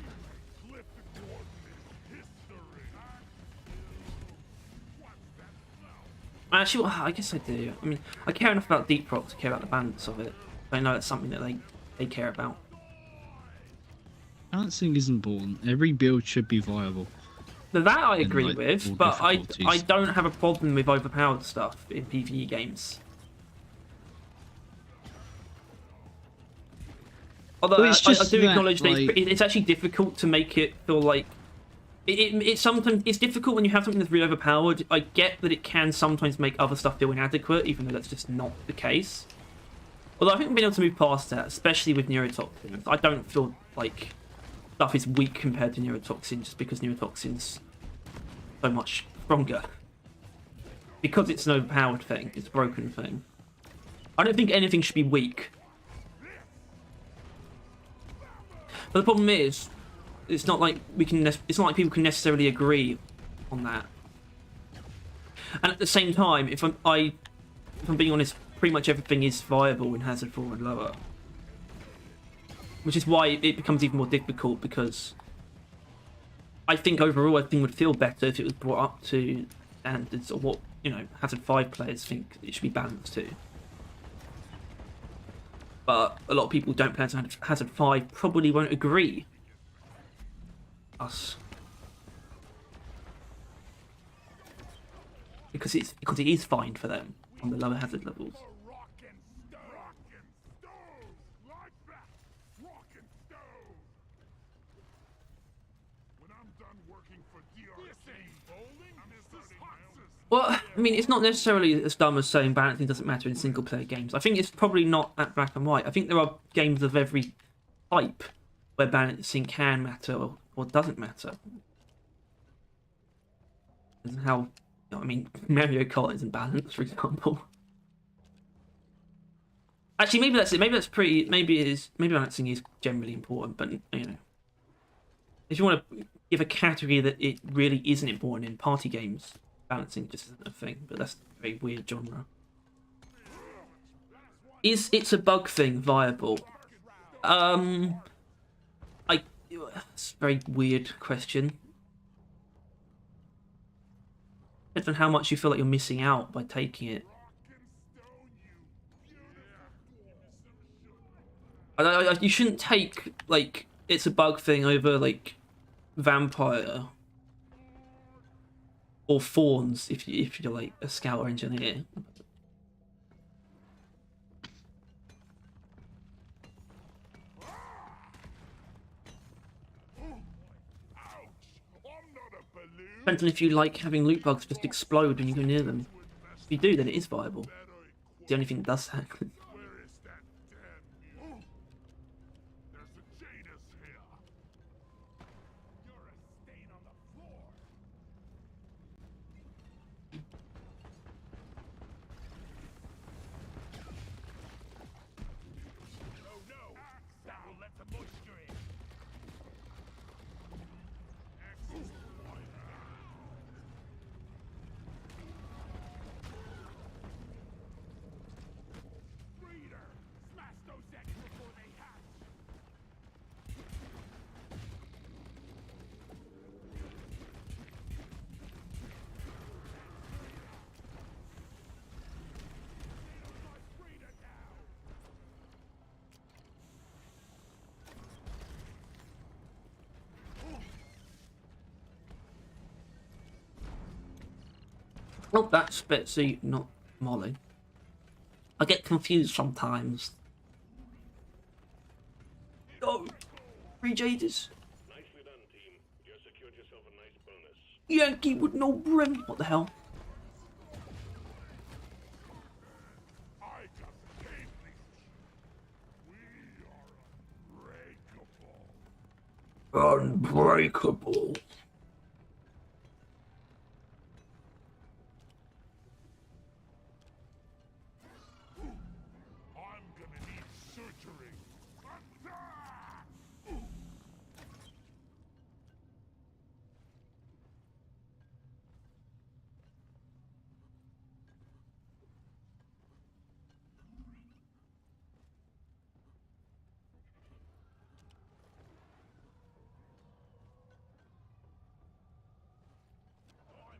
Actually, well, I guess I do. I mean, I care enough about deep rock to care about the balance of it. I know it's something that they care about. Balancing is important. Every build should be viable. Now, that I In, agree like, with, all but I difficulties. don't have a problem with overpowered stuff in PvE games. Although Well, it's I just do that, acknowledge that like- it's actually difficult to make it feel like it's sometimes it's difficult when you have something that's really overpowered. I get that it can sometimes make other stuff feel inadequate, even though that's just not the case. Although I think we've been able to move past that, especially with neurotoxins. I don't feel like stuff is weak compared to neurotoxin just because neurotoxin's so much stronger. Because it's an overpowered thing, it's a broken thing. I don't think anything should be weak. But the problem is, it's not like it's not like people can necessarily agree on that. And at the same time, if I'm being honest, pretty much everything is viable in Hazard 4 and lower. Which is why it becomes even more difficult, because I think overall everything would feel better if it was brought up to standards of what, Hazard 5 players think it should be balanced to. But a lot of people who don't play Hazard 5 probably won't agree. Us. Because it is fine for them on the lower hazard levels. Rock and stone. Like that. Rock and stone. When I'm I'm done working for DRC. Bowling? I'm starting my own. Well, I mean, it's not necessarily as dumb as saying balancing doesn't matter in single-player games. I think it's probably not that black and white. I think there are games of every type where balancing can matter or doesn't matter. And how, you know, I mean, Mario Kart isn't balanced, for example. Actually, maybe that's it. Maybe that's pretty. Maybe it is. Maybe balancing is generally important, but you know, if you want to give a category that it really isn't important in party games, balancing just isn't a thing. But that's a very weird genre. Is it's a bug thing viable? It's a very weird question. Depends on how much you feel like you're missing out by taking it. You shouldn't take like it's a bug thing over like vampire or fawns if you're like a scout or engineer. Depends on if you like having loot bugs just explode when you go near them. If you do, then it is viable. It's the only thing that does that. Where is that damn mule? There's a Janus here. You're a stain on the floor. Oh no! That will let the moisture in. Breeder! Smash those eggs before they hatch! Breeder down! Oh, that's Betsy, not Molly. I get confused sometimes. Oh, 3 Jaders. Nicely done, team. You have secured yourself a nice bonus. Yankee with no brim. What the hell? I just came these. We are unbreakable. Unbreakable. I'm gonna need surgery. Attack! I'm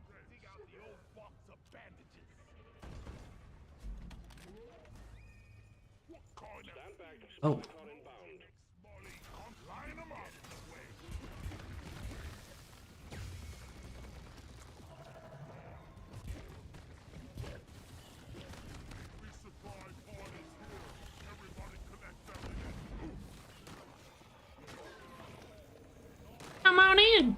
gonna dig out the old box of bandages. What kind of Stand back. Oh. Car inbound. Molly, line 'em up. Resupply pod is here. Everybody connect everything. Come on in.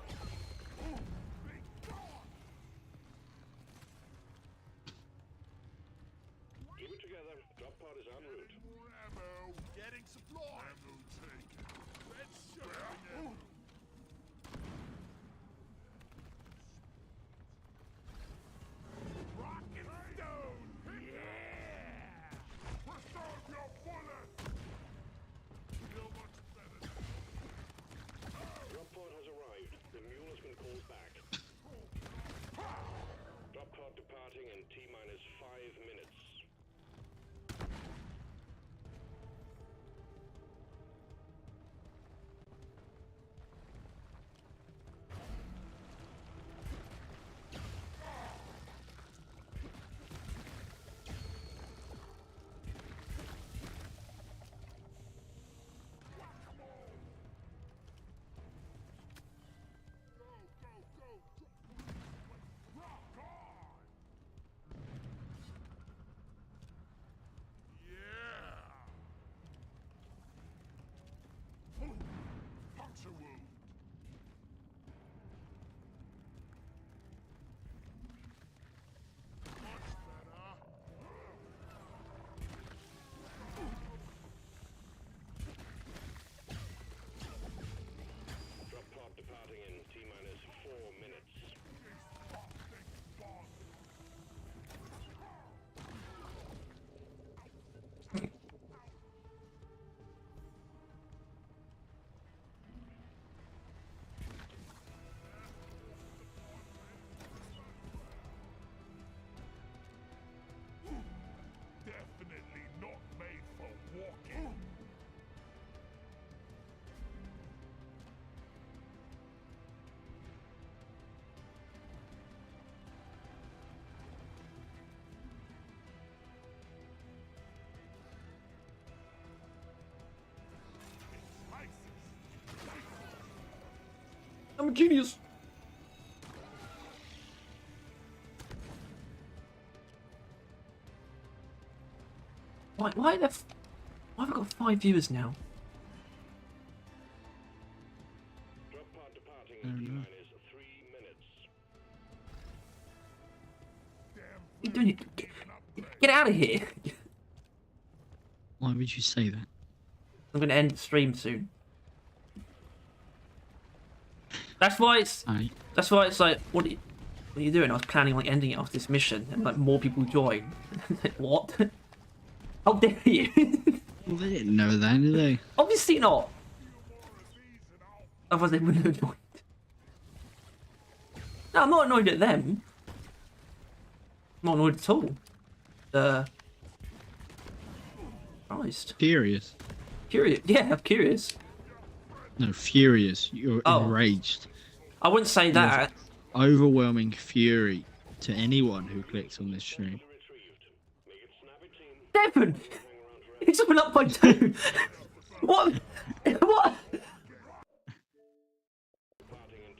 Keep it together. Drop pod is en route. More ammo. Getting supply. Ammo taken. Red shirt. Rock and stone. Yeah. Preserve your bullets. Feel much better. Drop pod has arrived. The I'm a genius. Why have I got 5 viewers now? Drop pod departing I don't in know. T-minus 3 minutes. What are you doing? Get out of here. Why would you say that? I'm gonna end the stream soon. That's why it's Aye. like, what are you doing? I was planning like ending it after this mission, and like more people join. Like, what? How dare you? Well, they didn't know that, did they? Obviously not. Otherwise they wouldn't have joined. No, I'm not annoyed at them. I'm not annoyed at all. Christ. Furious. Curious. Yeah, I'm curious. No, furious. You're Oh. enraged. I wouldn't say that. Overwhelming fury to anyone who clicks on this stream. Devon! It's been up by 2. What? What?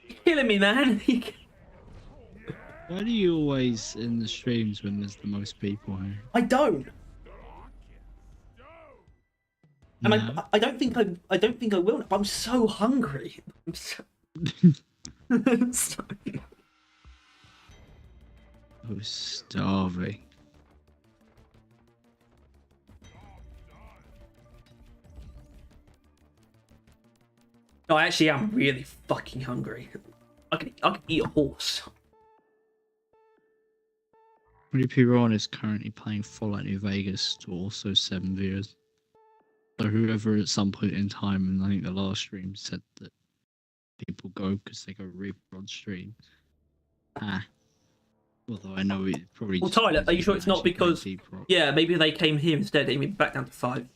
You're killing me, man. Why do you always in the streams when there's the most people here? I don't. And No. I don't think I will. But I'm so hungry. I'm so... I'm sorry. I was starving. No, I actually am really fucking hungry. I could eat a horse. Pretty Piron is currently playing Fallout New Vegas to also 7 viewers. So whoever at some point in time, and I think the last stream said that people go because they go Reaper on stream. Although I know it probably. Well, just Tyler, means are you he's sure it's not actually playing because? Deep Rock. Yeah, maybe they came here instead. They maybe back down to 5.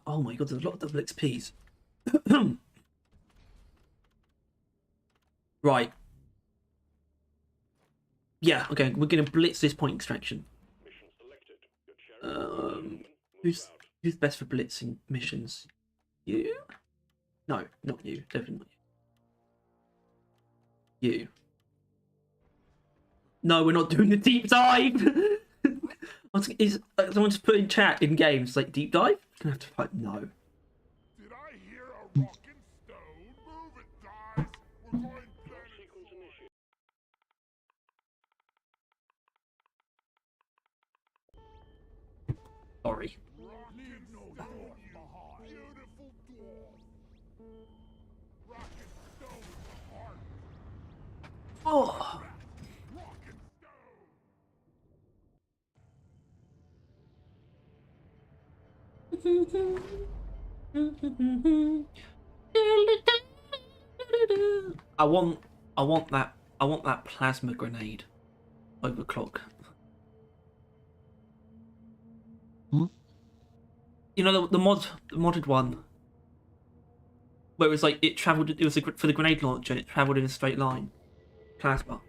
Oh my god, there's a lot of double XPs. Right. Yeah, okay, we're gonna blitz this point extraction. Who's best for blitzing missions? You? No, not you. Definitely not you. You. No, we're not doing the deep dive. Is someone just put in chat in games like deep dive? Gonna have to fight. No. Did I hear a rockin' stone? Move it, guys! We're going Sequence initiated. Sorry. Leave no thought behind. Beautiful dwarf. Rockin' stone in the heart. Oh. Rockin' stone. I want that plasma grenade. Overclock. What? You know the modded one, where it was like it travelled. It was for the grenade launcher. And it travelled in a straight line. Plasma.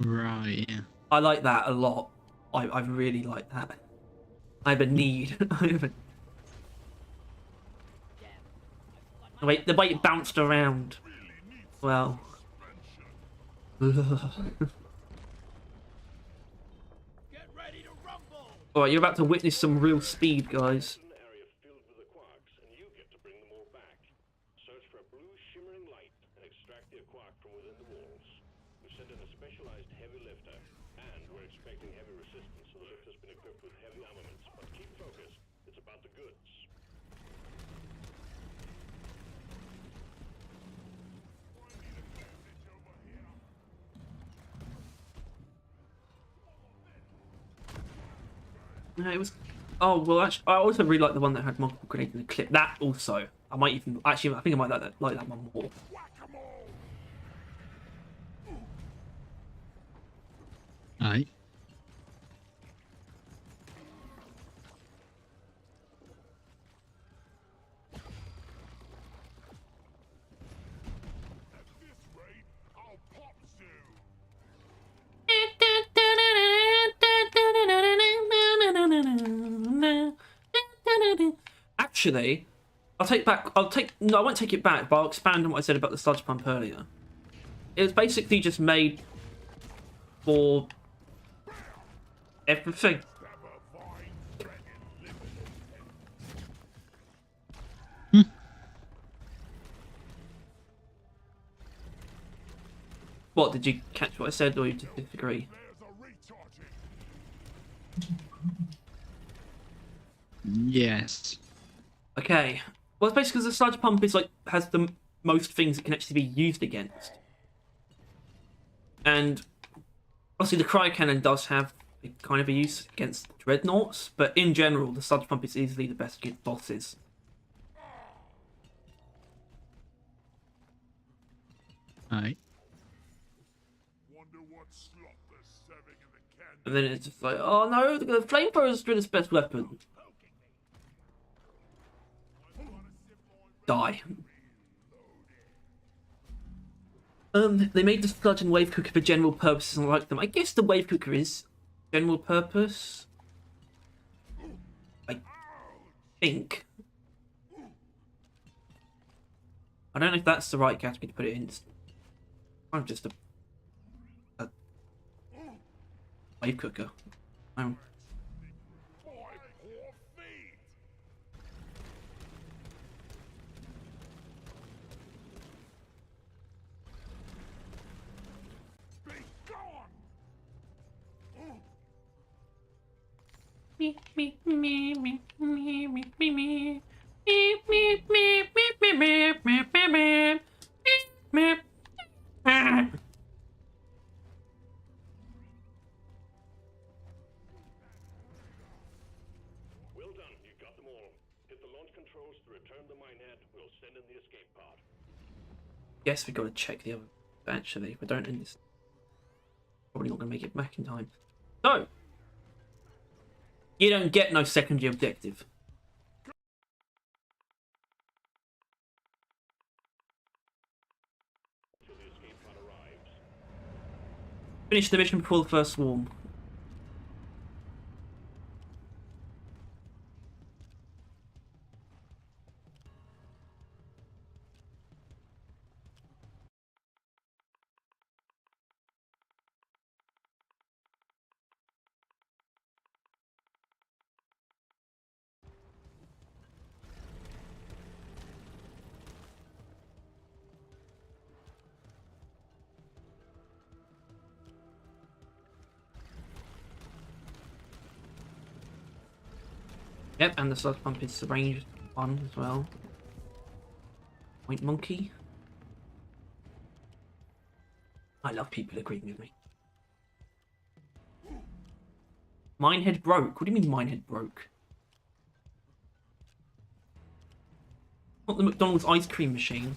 Right, yeah. I like that a lot. I really like that. I have a need. Wait, the way it bounced around. Well. Get ready to rumble! Alright, you're about to witness some real speed, guys. An area filled with the quarks, and you get to bring them all back. Search for a blue shimmering light and extract the quark from within the walls. We sent in a specialized heavy lifter, and we're expecting heavy resistance, so the lifter's been equipped with heavy armaments. But keep focused. It's about the goods. No, it was. Oh well, actually, I also really like the one that had multiple grenades in the clip. That also, I might even actually. I think I might like that one more. Aye. At this rate, I'll pop soon. actually, I'll take back. No, I won't take it back, but I'll expand on what I said about the sludge pump earlier. It was basically just made for everything. What, did you catch what I said, or you just disagree? Yes. Okay. Well, it's basically because the sludge pump is like has the most things it can actually be used against, and obviously the cryo cannon does have a kind of a use against dreadnoughts, but in general, the sludge pump is easily the best against bosses. Alright. Wonder what slot they're serving in the candy. And then it's just like, oh no, the flamethrower is Driller's best weapon. Die. They made the sludge and wave cooker for general purposes and I like them. I guess the wave cooker is general purpose. I think. I don't know if that's the right category to put it in. It's kind of just a wave cooker. My poor feet. Be gone. Well done, you got them all. Hit the launch controls to return the minehead. We'll send in the escape pod. Guess we got to check the other. Actually, if we don't end this, probably not going to make it back in time. So, you don't get no secondary objective. Till the escape pod arrives. Finish the mission before the first swarm. Yep, and the sludge pump is the ranged one as well. Point monkey. I love people agreeing with me. Minehead broke. What do you mean minehead broke? Not the McDonald's ice cream machine.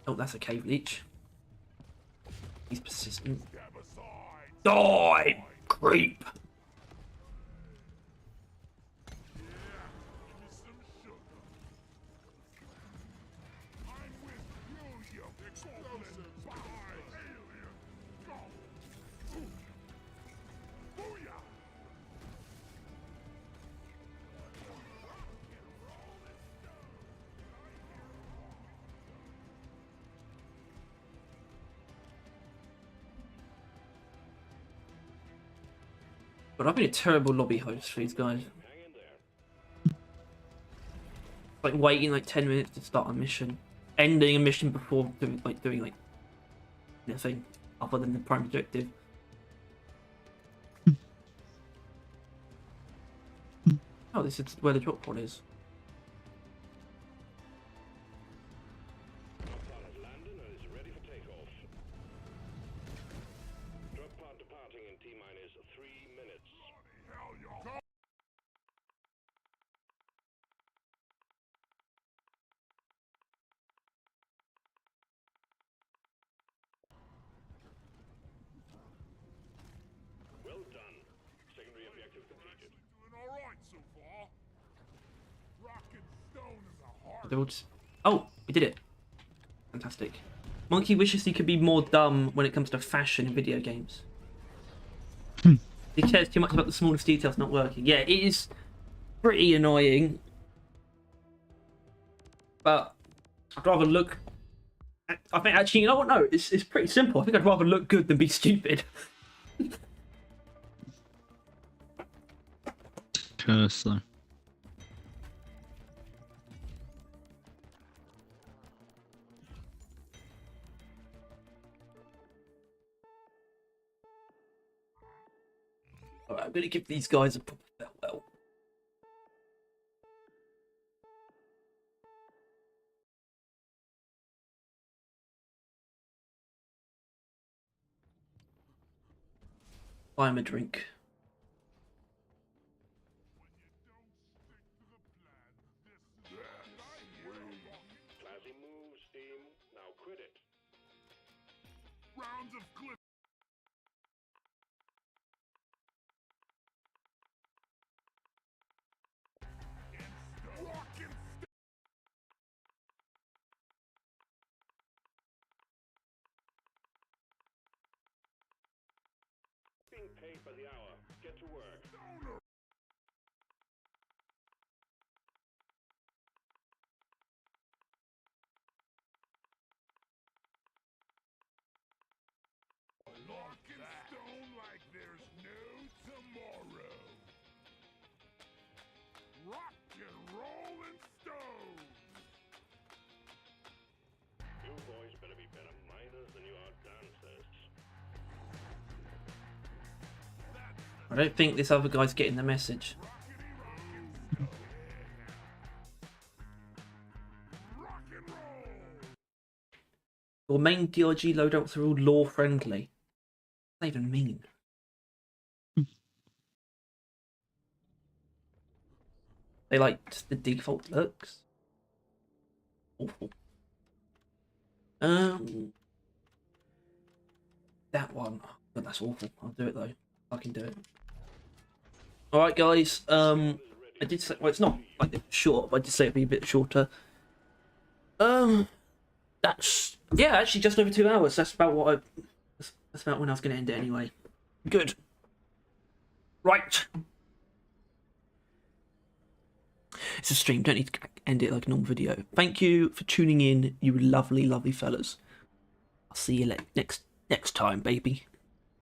Oh, that's a cave leech. He's persistent. Step aside. Die, creep. Give me some sugar. I'm with you, you explosive behind. Alien. Go. Booyah. But I've been a terrible lobby host for these guys. Hang in there. Like waiting like 10 minutes to start a mission, ending a mission before doing nothing other than the prime objective. Oh, this is where the drop pod is. Drop pod has landed and is ready for takeoff. Drop pod departing in T-minus 3 minutes. Hell, y'all. Well done. Secondary objective completed. Doing all right so far. Rock and stone in the heart. They're all just... Oh, we did it. Fantastic. Monkey wishes he could be more dumb when it comes to fashion in video games. He cares too much about the smallest details not working. Yeah, it is pretty annoying. But I'd rather look... I think actually, you know what? No, it's pretty simple. I think I'd rather look good than be stupid. Curse though. Alright, I'm going to give these guys a proper farewell. Buy him a drink. Classy moves, team. Now quit it. Rounds of cliff. Rock and Being paid by the hour. Get to work. stoner. Rock and stone like there's no tomorrow. Rock and roll and stone. You boys better be better miners than you are dancers. I don't think this other guy's getting the message. Rock and roll. Your main DRG loadouts are all law friendly. What does that even mean? They like just the default looks. Awful. That one. Oh, God, that's awful. I'll do it though. I can do it. All right, guys. I did say, well, it's not like short, but I did say it'd be a bit shorter. That's yeah, actually just over 2 hours. That's about what I. That's about when I was going to end it anyway. Good. Right. It's a stream. Don't need to end it like a normal video. Thank you for tuning in, you lovely, lovely fellas. I'll see you next time, baby.